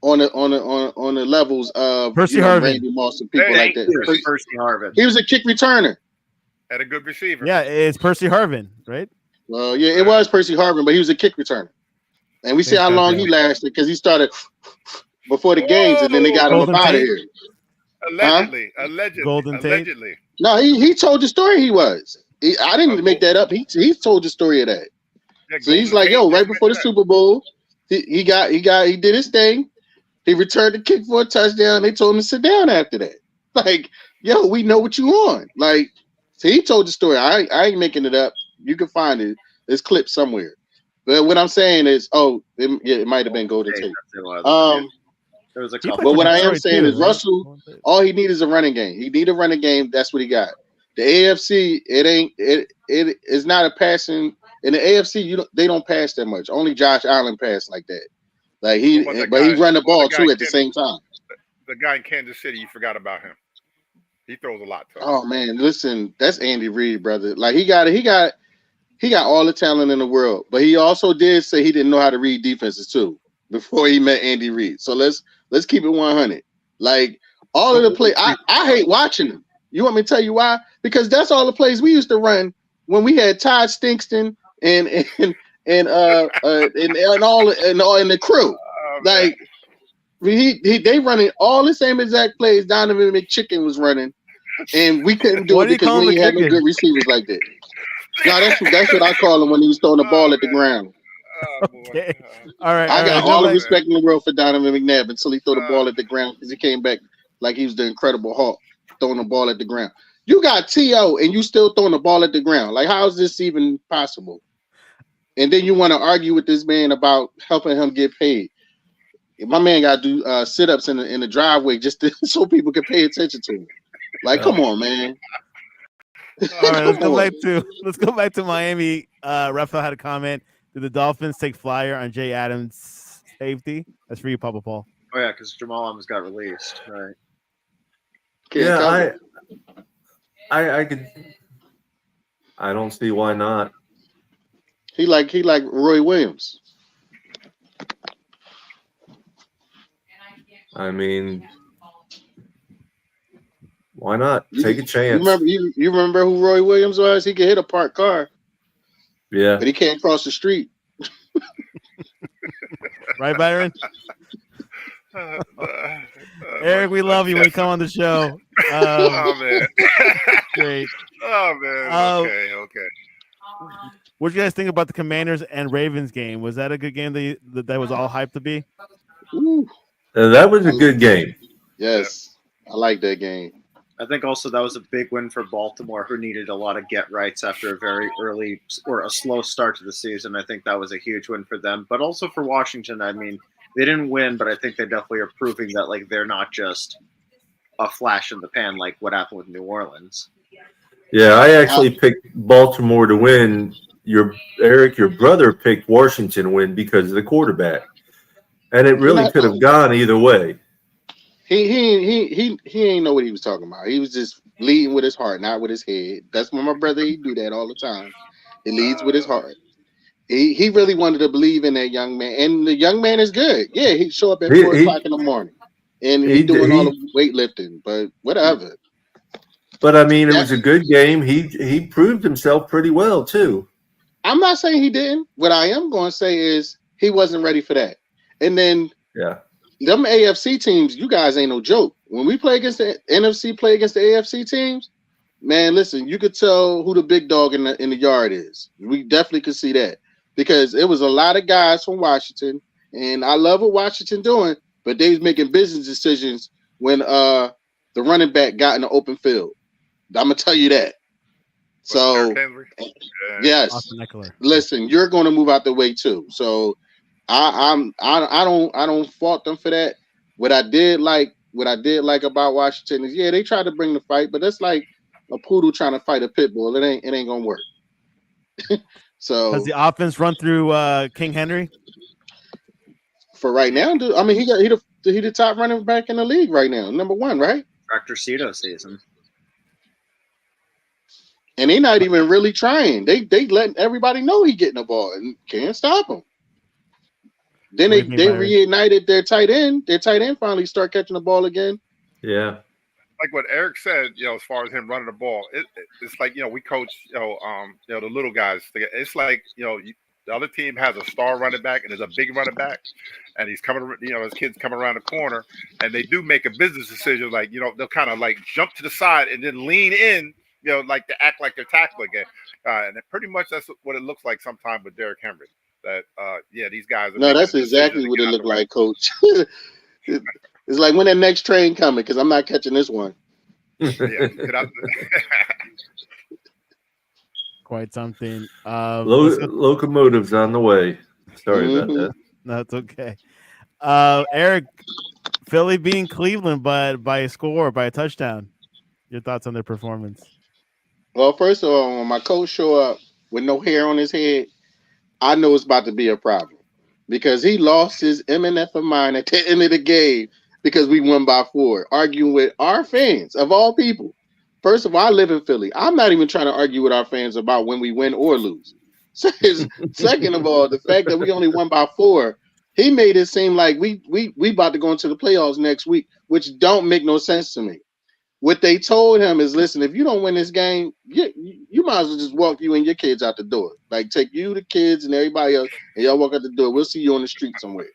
S6: on the levels of
S1: Percy Harvin.
S6: Randy Moss and people like that.
S4: Percy Harvin.
S6: He was a kick returner.
S2: Had a good receiver.
S1: Yeah, it's Percy Harvin, right?
S6: Well, yeah, it was Percy Harvin, but he was a kick returner. And we see how long he lasted because he started before the games, and then they got him
S1: Golden
S6: up out of
S1: Tate?
S6: here.
S2: Allegedly.
S1: Golden Tate?
S2: Allegedly.
S6: No, he told the story. He was. I didn't make that up. He told the story of that.
S2: Yeah,
S6: So he's
S2: Golden
S6: like,
S2: Tate
S6: yo, right
S2: did
S6: before the
S2: that.
S6: Super Bowl, he did his thing. He returned the kick for a touchdown. They told him to sit down after that. Like, yo, we know what you on. Like, so he told the story. I ain't making it up. You can find it. It's clip somewhere. But what I'm saying is, it might have been Golden Tate.
S4: There was a
S1: He
S4: couple.
S6: But what I am
S1: Detroit
S6: saying
S1: too,
S6: is
S1: right?
S6: Russell, all he needs is a running game. He need a running game. That's what he got. The AFC, it is not a passing. In the AFC, they don't pass that much. Only Josh Allen passed like that. Like he run the ball too at the same time.
S2: The guy in Kansas City, you forgot about him. He throws a lot too.
S6: Oh man, listen, that's Andy Reid, brother. Like he got all the talent in the world, but he also did say he didn't know how to read defenses too before he met Andy Reid. So let's keep it 100. Like all of the play, I hate watching them. You want me to tell you why? Because that's all the plays we used to run when we had Todd Stinkston and all in the crew. Like they running all the same exact plays Donovan McChicken was running, and we couldn't do it because we didn't have no good receivers like that. No, that's what I call him when he was throwing the ball at the ground.
S1: Okay. All right.
S6: I got
S1: all
S6: all the
S1: right.
S6: respect in the world for Donovan McNabb until he threw the ball at the ground because he came back like he was the Incredible Hulk throwing the ball at the ground. You got T.O. and you still throwing the ball at the ground. Like, how is this even possible? And then you want to argue with this man about helping him get paid. My man got to do sit-ups in the driveway just so people can pay attention to him. Like, come on, man.
S1: All right, let's go back to Miami. Raphael had a comment. Did the Dolphins take flyer on Jay Adams' safety? That's for you, Papa Paul.
S4: Oh yeah, because Jamal Adams got released, right?
S3: Yeah, I could. I don't see why not.
S6: He like Roy Williams.
S3: I mean, why not? Take a chance.
S6: You remember who Roy Williams was? He could hit a parked car,
S3: Yeah.
S6: but he can't cross the street.
S1: Right, Byron? Eric, we love you when you come on the show.
S2: Oh man.
S1: Great.
S2: Oh man. Okay.
S1: What do you guys think about the Commanders and Ravens game? Was that a good game that was all hyped to be?
S6: Ooh.
S3: That was a good game.
S6: Yes, I like that game.
S4: I think also that was a big win for Baltimore, who needed a lot of get rights after a very early or a slow start to the season. I think that was a huge win for them, but also for Washington. I mean, they didn't win, but I think they definitely are proving that like they're not just a flash in the pan like what happened with New Orleans.
S3: Yeah, I actually picked Baltimore to win. Your brother picked Washington to win because of the quarterback, and it really could have gone either way.
S6: He ain't know what he was talking about. He was just leading with his heart, not with his head. That's what my brother, he do that all the time. He leads with his heart. He really wanted to believe in that young man, and the young man is good. Yeah, he'd show up at 4 o'clock in the morning, and he's doing all the weightlifting. But whatever.
S3: But I mean, it was a good game. He proved himself pretty well too.
S6: I'm not saying he didn't. What I am going to say is he wasn't ready for that. And then them AFC teams, you guys ain't no joke. When we play against the NFC, play against the AFC teams, man, listen, you could tell who the big dog in the yard is. We definitely could see that because it was a lot of guys from Washington, and I love what Washington doing, but they was making business decisions when the running back got in the open field. I'm gonna tell you that. So yes, listen, you're going to move out the way too. So I don't fault them for that. What I did like about Washington is they tried to bring the fight, but that's like a poodle trying to fight a pit bull. It ain't gonna work. So
S1: Has the offense run through King Henry?
S6: for right now, dude, I mean, he the top running back in the league right now, number 1, right?
S4: Tractor Cedo season.
S6: And they not even really trying. They letting everybody know he getting the ball and can't stop him. Then
S1: What do you
S6: they
S1: think, Byron?
S6: reignited their tight end. Their tight end finally start catching the ball again.
S3: Yeah.
S2: Like what Eric said, as far as him running the ball, it's like we coach, the little guys. It's like the other team has a star running back and there's a big running back, and he's coming, his kid's coming around the corner, and they do make a business decision, like they'll kind of like jump to the side and then lean in, like to act like they're tackling again, and pretty much that's what it looks like sometimes with Derrick Henry. That these guys are
S6: No,
S2: making
S6: that's
S2: a decision
S6: exactly
S2: to
S6: what
S2: get
S6: it
S2: out
S6: looked
S2: the way.
S6: like, Coach. It's like when that next train coming, because I'm not catching this one.
S2: Yeah, get out.
S1: Quite something.
S3: Locomotives on the way. Sorry about
S6: Mhm.
S3: that.
S1: That's okay. Eric, Philly beating Cleveland by a score, by a touchdown. Your thoughts on their performance?
S6: Well, first of all, when my coach show up with no hair on his head, I know it's about to be a problem because he lost his MNF of mind at the end of the game because we won by 4, arguing with our fans of all people. First of all, I live in Philly. I'm not even trying to argue with our fans about when we win or lose. Second of all, the fact that we only won by 4, he made it seem like we about to go into the playoffs next week, which don't make no sense to me. What they told him is, listen, if you don't win this game, you might as well just walk you and your kids out the door. Like, take you, the kids, and everybody else, and y'all walk out the door. We'll see you on the street somewhere.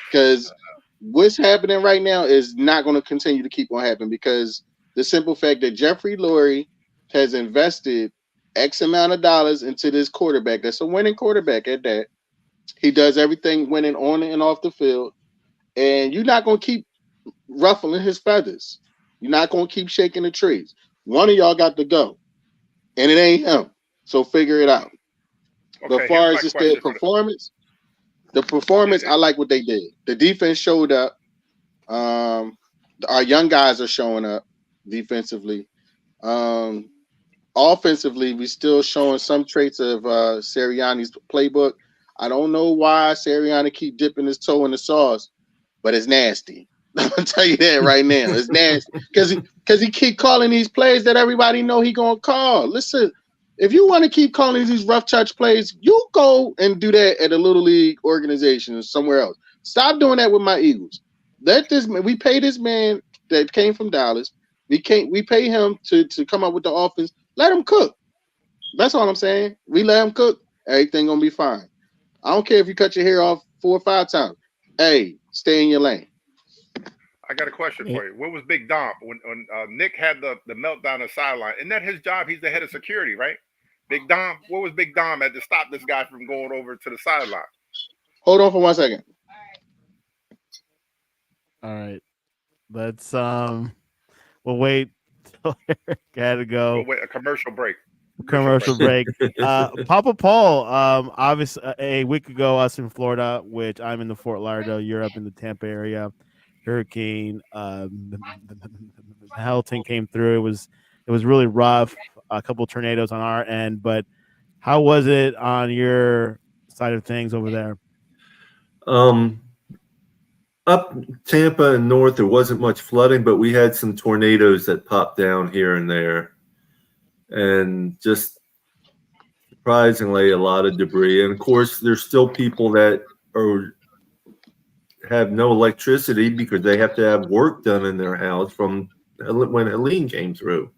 S6: Because what's happening right now is not going to continue to keep on happening because the simple fact that Jeffrey Lurie has invested X amount of dollars into this quarterback. That's a winning quarterback at that. He does everything winning on and off the field. And you're not going to keep ruffling his feathers. You're not going to keep shaking the trees. One of y'all got to go, and it ain't him. So figure it out. But
S2: Okay, here's
S6: far
S2: my
S6: as just their
S2: question for
S6: performance, I like what they did. The defense showed up. Our young guys are showing up defensively. Offensively, we still showing some traits of Sirianni's playbook. I don't know why Sirianni keep dipping his toe in the sauce, but it's nasty. I'm gonna tell you that right now. It's nasty because he keep calling these plays that everybody know he gonna call. Listen, if you want to keep calling these rough touch plays, you go and do that at a little league organization or somewhere else. Stop doing that with my Eagles. Let this man. We pay this man that came from Dallas. We pay him to come up with the offense. Let him cook. That's all I'm saying. We let him cook. Everything gonna be fine. I don't care if you cut your hair off 4 or 5 times. Hey, stay in your lane.
S2: I got a question for you. Where was Big Dom when Nick had the meltdown on the sideline? Isn't that his job? He's the head of security, right? Big Dom. Where was Big Dom at to stop this guy from going over to the sideline?
S6: Hold on for 1 second.
S1: All right. Let's we'll wait till Eric had to go.
S2: We'll wait a commercial break.
S1: Commercial break. Papa Paul, obviously a week ago, us in Florida, which I'm in the Fort Lauderdale, you're up in the Tampa area. Hurricane, Hamilton came through. It was really rough. A couple of tornadoes on our end, but how was it on your side of things over there?
S3: Up Tampa and north, there wasn't much flooding, but we had some tornadoes that popped down here and there. And just surprisingly, a lot of debris. And of course, there's still people that have no electricity because they have to have work done in their house from when Helene came through.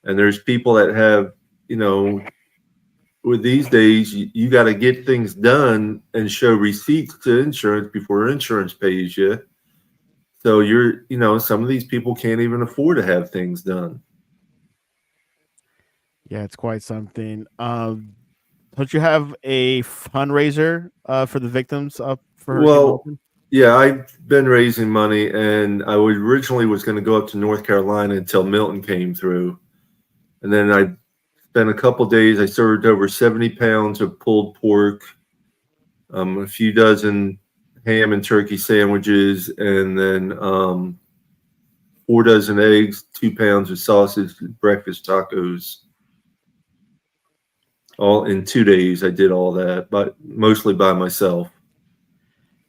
S3: And there's people that have, with these days, you got to get things done and show receipts to insurance before insurance pays you. So some of these people can't even afford to have things done.
S1: Yeah, it's quite something. Don't you have a fundraiser for the victims for Hurricane Milton?
S3: Yeah, I've been raising money, and I originally was going to go up to North Carolina until Milton came through. And then I spent a couple days. I served over 70 pounds of pulled pork, a few dozen ham and turkey sandwiches, and then 4 4 dozen eggs, 2 pounds of sausage, breakfast tacos. All in 2 days, I did all that, but mostly by myself.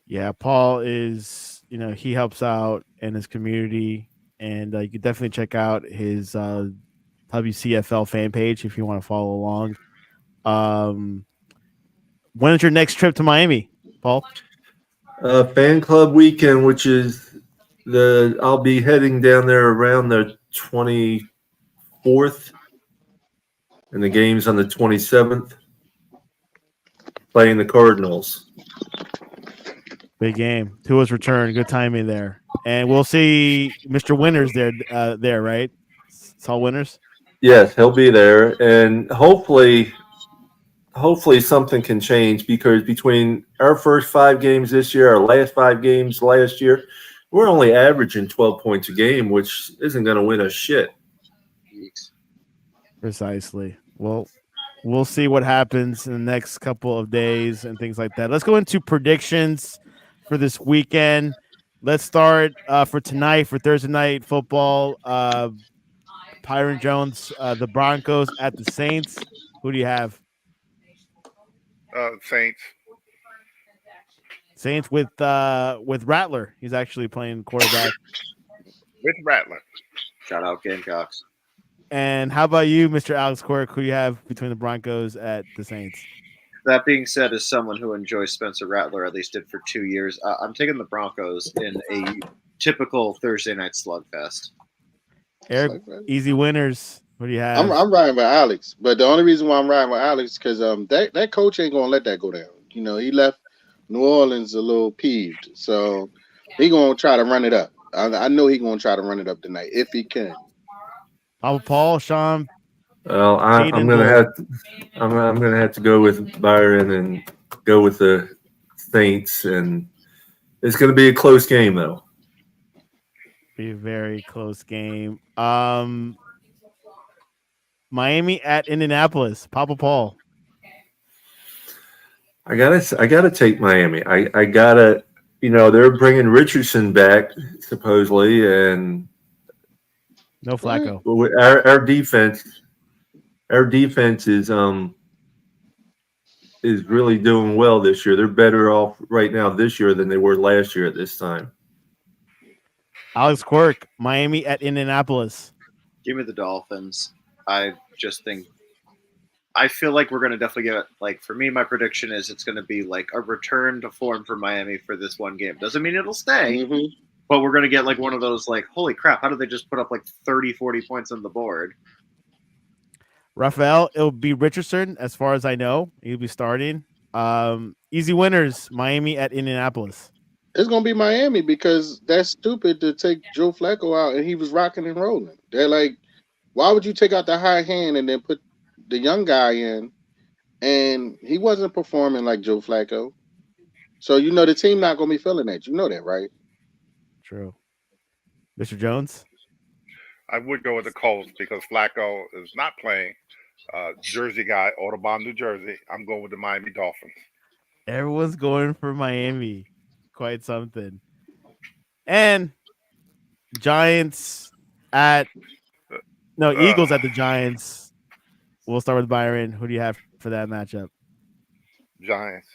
S1: Yeah, Paul is, he helps out in his community, and you can definitely check out his WCFL fan page if you want to follow along. When is your next trip to Miami, Paul?
S3: Fan club weekend, which is I'll be heading down there around the 24th, and the game's on the 27th, playing the Cardinals.
S1: Big game. Tua's return. Good timing there. And we'll see Mr. Winters there, right? Saul Winters?
S3: Yes, he'll be there, and hopefully something can change, because between our first 5 games this year, our last 5 games last year, we're only averaging 12 points a game, which isn't going to win us shit.
S1: Precisely. Well, we'll see what happens in the next couple of days and things like that. Let's go into predictions for this weekend. Let's start for tonight, for Thursday night football. Pyron Jones, the Broncos at the Saints. Who do you have?
S2: Saints.
S1: Saints with Rattler. He's actually playing quarterback.
S2: With Rattler.
S4: Shout out Gamecocks.
S1: And how about you, Mr. Alex Quirk? Who do you have between the Broncos at the Saints?
S4: That being said, as someone who enjoys Spencer Rattler, at least did for 2 years, I'm taking the Broncos in a typical Thursday night slugfest.
S1: Eric, easy winners. What do you have?
S6: I'm riding with Alex, but the only reason why I'm riding with Alex because that coach ain't gonna let that go down. He left New Orleans a little peeved, so he gonna try to run it up. I know he gonna try to run it up tonight if he can.
S1: Paul, Sean.
S3: Well, I'm gonna have to go with Byron and go with the Saints, and it's gonna be a close game though.
S1: Be a very close game. Miami at Indianapolis. Papa Paul.
S3: I gotta take Miami. I gotta, they're bringing Richardson back supposedly, and
S1: no Flacco.
S3: Our defense is really doing well this year. They're better off right now this year than they were last year at this time.
S1: Alex Quirk, Miami at Indianapolis.
S4: Give me the Dolphins. I feel like we're going to definitely get, for me, my prediction is it's going to be like a return to form for Miami for this one game. Doesn't mean it'll stay, but we're going to get one of those holy crap, how did they just put up 30, 40 points on the board?
S1: Raphael, it'll be Richardson as far as I know. He'll be starting. Easy winners, Miami at Indianapolis.
S6: It's going to be Miami because that's stupid to take Joe Flacco out and he was rocking and rolling. They're like, why would you take out the high hand and then put the young guy in? And he wasn't performing like Joe Flacco. So, the team not going to be feeling that. You know that, right?
S1: True. Mr. Jones?
S2: I would go with the Colts because Flacco is not playing. Jersey guy, Audubon, New Jersey. I'm going with the Miami Dolphins.
S1: Everyone's going for Miami. Quite something. And Giants Eagles at the Giants. We'll start with Byron. Who do you have for that matchup?
S2: Giants.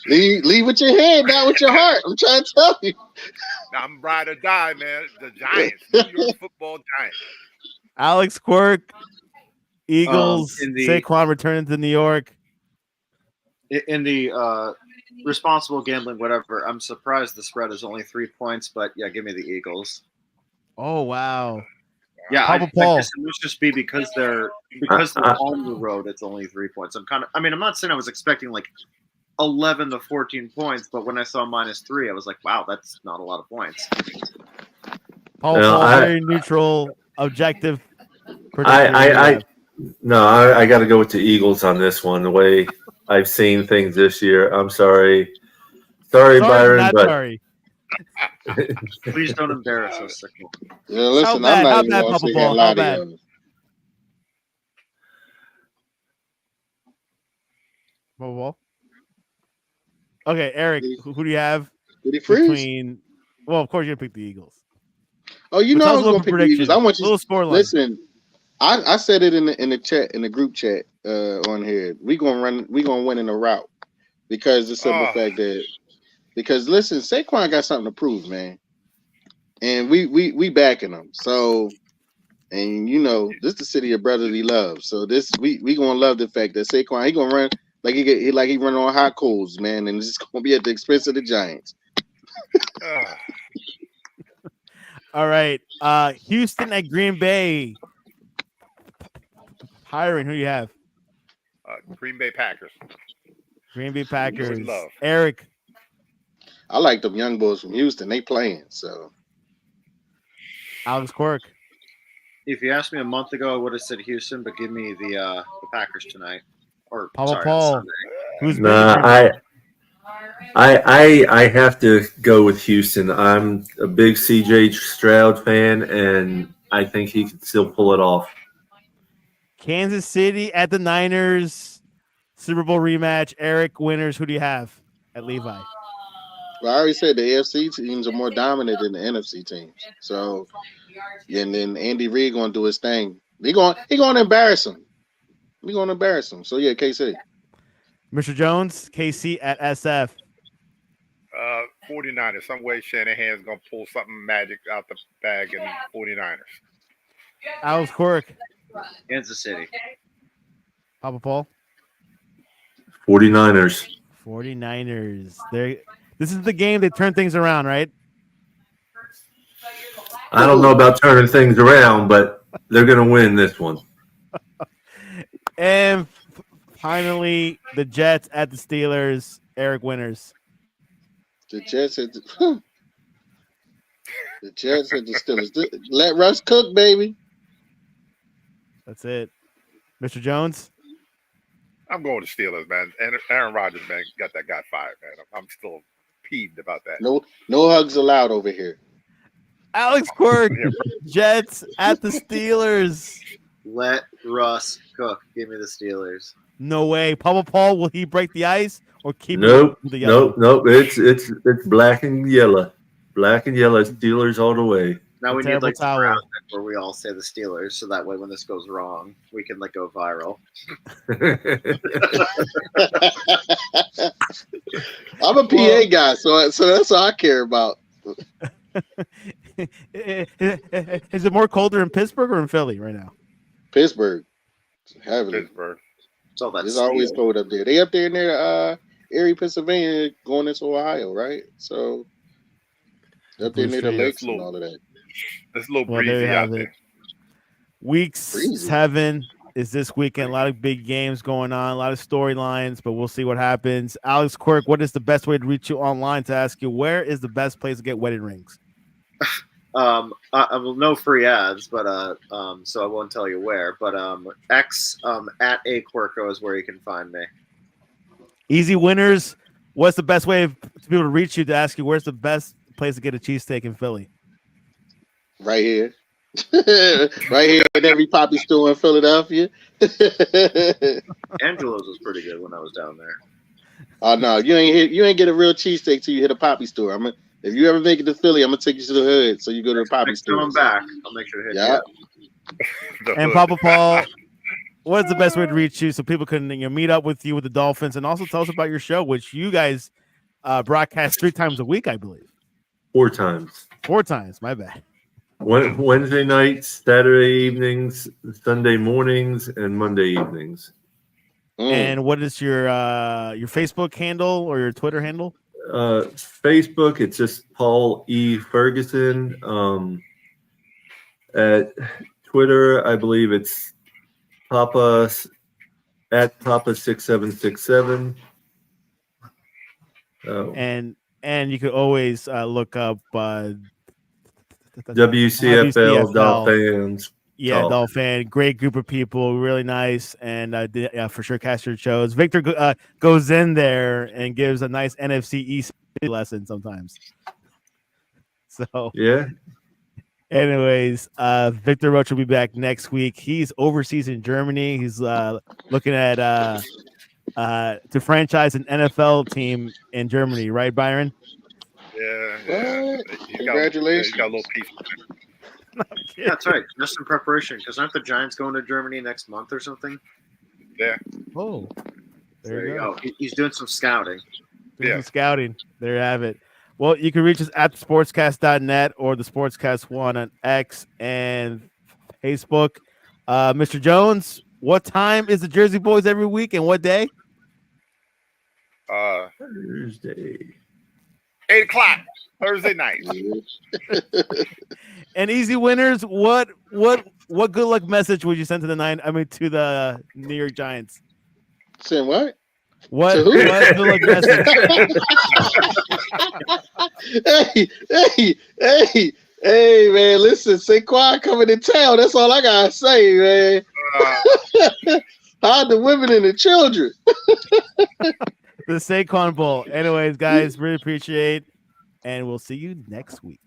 S6: Leave with your head, not with your heart. I'm trying to tell you.
S2: I'm ride or die, man. The Giants. New York Football Giants.
S1: Alex Quirk, Eagles, Saquon returning to New York.
S4: In the responsible gambling, whatever, I'm surprised the spread is only 3 points, but yeah, give me the Eagles.
S1: Oh, wow.
S4: Yeah, I guess it must just be because they're on the road. It's only 3 points. I'm not saying I was expecting 11 to 14 points, but when I saw -3, I was like, wow, that's not a lot of points.
S1: Paul, very neutral, objective prediction.
S3: I got to go with the Eagles on this one. The way I've seen things this year, I'm sorry, Byron, but
S1: sorry.
S4: Please don't embarrass us.
S6: Yeah, listen, I'm not even going to sit here and lie to you.
S1: Okay, Eric, who do you have?
S6: Did he freeze?
S1: between. Well, of course, you're gonna pick the Eagles.
S6: Oh, you
S1: But
S6: know
S1: tell
S6: I
S1: us
S6: was
S1: a little
S6: gonna pick the Eagles.
S1: prediction.
S6: I want you
S1: Little scoreline.
S6: listen. I said it in the chat, in the group chat on here. We gonna win in a route because the simple
S2: Oh,
S6: fact that listen, Saquon got something to prove, man, and we backing him. So, and you know, this is the city of brotherly love. So this we gonna love the fact that Saquon he gonna run like he running on hot coals, man, and it's gonna be at the expense of the Giants.
S1: All right. Houston at Green Bay. Hiring. Who you have?
S2: Green Bay Packers.
S1: Green Bay Packers.
S2: Love.
S1: Eric.
S6: I like them young boys from Houston. They playing so.
S1: Alex Quirk.
S4: If you asked me a month ago, I would have said Houston, but give me the Packers tonight. Or
S1: Papa
S4: sorry,
S1: Paul.
S4: Sunday.
S1: Who's
S3: Nah, I have to go with Houston. I'm a big CJ Stroud fan, and I think he can still pull it off.
S1: Kansas City at the Niners. Super Bowl rematch. Eric Winners. Who do you have at Levi?
S6: Well, I already said the AFC teams are more dominant than the NFC teams. So, and then Andy Reid gonna do his thing. He gonna embarrass him. We gonna embarrass him. So yeah, KC.
S1: Mr. Jones. KC at SF.
S2: 49ers. Some way Shanahan's gonna pull something magic out the bag in 49ers.
S1: Alex Quirk.
S4: Kansas City.
S1: Papa Paul.
S3: 49ers.
S1: 49ers. This is the game they turn things around, right?
S3: I don't know about turning things around, but they're going to win this one.
S1: And finally, the Jets at the Steelers. Eric Winners.
S6: The Jets at the Steelers. Let Russ cook, baby.
S1: That's it. Mr. Jones.
S2: I'm going to Steelers, man. And Aaron Rodgers, man, got that guy fired, man. I'm still peeved about that.
S6: No hugs allowed over here.
S1: Alex Quirk. Jets at the Steelers.
S4: Let Russ cook. Give me the Steelers.
S1: No way. Papa Paul, will he break the ice or keep
S3: Nope.
S1: the yellow?
S3: Nope. It's black and yellow. Black and yellow. Steelers all the way.
S4: Now we need
S1: Terrible
S4: like
S1: towel.
S4: round where we all say the Steelers, so that way when this goes wrong, we can like go viral.
S6: I'm a PA guy, so that's all I care about.
S1: Is it more colder in Pittsburgh or in Philly right now?
S6: Pittsburgh, heavily.
S2: Pittsburgh.
S4: So that's
S6: It's always cold up there. They up there in their Erie, Pennsylvania, going into Ohio, right? So up there near the lakes and all of that.
S2: It's a little
S1: Well, there
S2: breezy
S1: you
S2: out
S1: have
S2: there.
S1: it. Week
S6: Breezy.
S1: 7 is this weekend. A lot of big games going on, a lot of storylines, but we'll see what happens. Alex Quirk, what is the best way to reach you online to ask you where is the best place to get wedding rings?
S4: I will no free ads, but so I won't tell you where. But X at a Quirko is where you can find me.
S1: Easy Winners. What's the best way to be able to reach you to ask you where's the best place to get a cheesesteak in Philly?
S6: Right here. Right here at every poppy store in Philadelphia.
S4: Angelo's was pretty good when I was down there.
S6: Oh no, you ain't get a real cheesesteak till you hit a poppy store. If you ever make it to Philly, I'm gonna take you to the hood so you go to the poppy
S4: Next
S6: store.
S4: time I'm back, I'll make sure to hit
S6: Yeah.
S4: you.
S1: And Papa Paul, what's the best way to reach you so people can meet up with you with the Dolphins and also tell us about your show, which you guys broadcast 3 times a week, I believe.
S3: 4 times.
S1: 4 times, my bad.
S3: Wednesday nights, Saturday evenings, Sunday mornings, and Monday evenings.
S1: And what is your Facebook handle or your Twitter handle?
S3: Facebook, it's just Paul E. Ferguson. At Twitter, I believe it's Papa at Papa6767.
S1: And you could always look up
S3: WCFL Dolphins.
S1: Yeah,
S3: Talk.
S1: Dolphin, great group of people, really nice, and for sure, cast your shows. Victor goes in there and gives a nice NFC East lesson sometimes. So
S3: Yeah.
S1: anyways, Victor Roach will be back next week. He's overseas in Germany. He's looking at to franchise an NFL team in Germany, right, Byron?
S6: What?
S2: He's
S6: Congratulations.
S2: got a little piece.
S4: Yeah, that's right. Just in preparation, because aren't the Giants going to Germany next month or something?
S2: Yeah.
S1: Oh,
S4: There you go. He's doing some scouting.
S1: Doing some scouting. There you have it. Well, you can reach us at sportscast.net or the Sportscast1 on X and Facebook. Mr. Jones, what time is the Jersey Boys every week and what day?
S3: Thursday.
S2: 8:00 Thursday night.
S1: And easy winners, what good luck message would you send to the New York Giants?
S6: Saying what?
S1: What
S6: To who?
S1: good luck message?
S6: hey, man! Listen, Saquon coming to town. That's all I gotta say, man. Hide the women and the children.
S1: The Saquon Bowl. Anyways, guys, really appreciate, and we'll see you next week.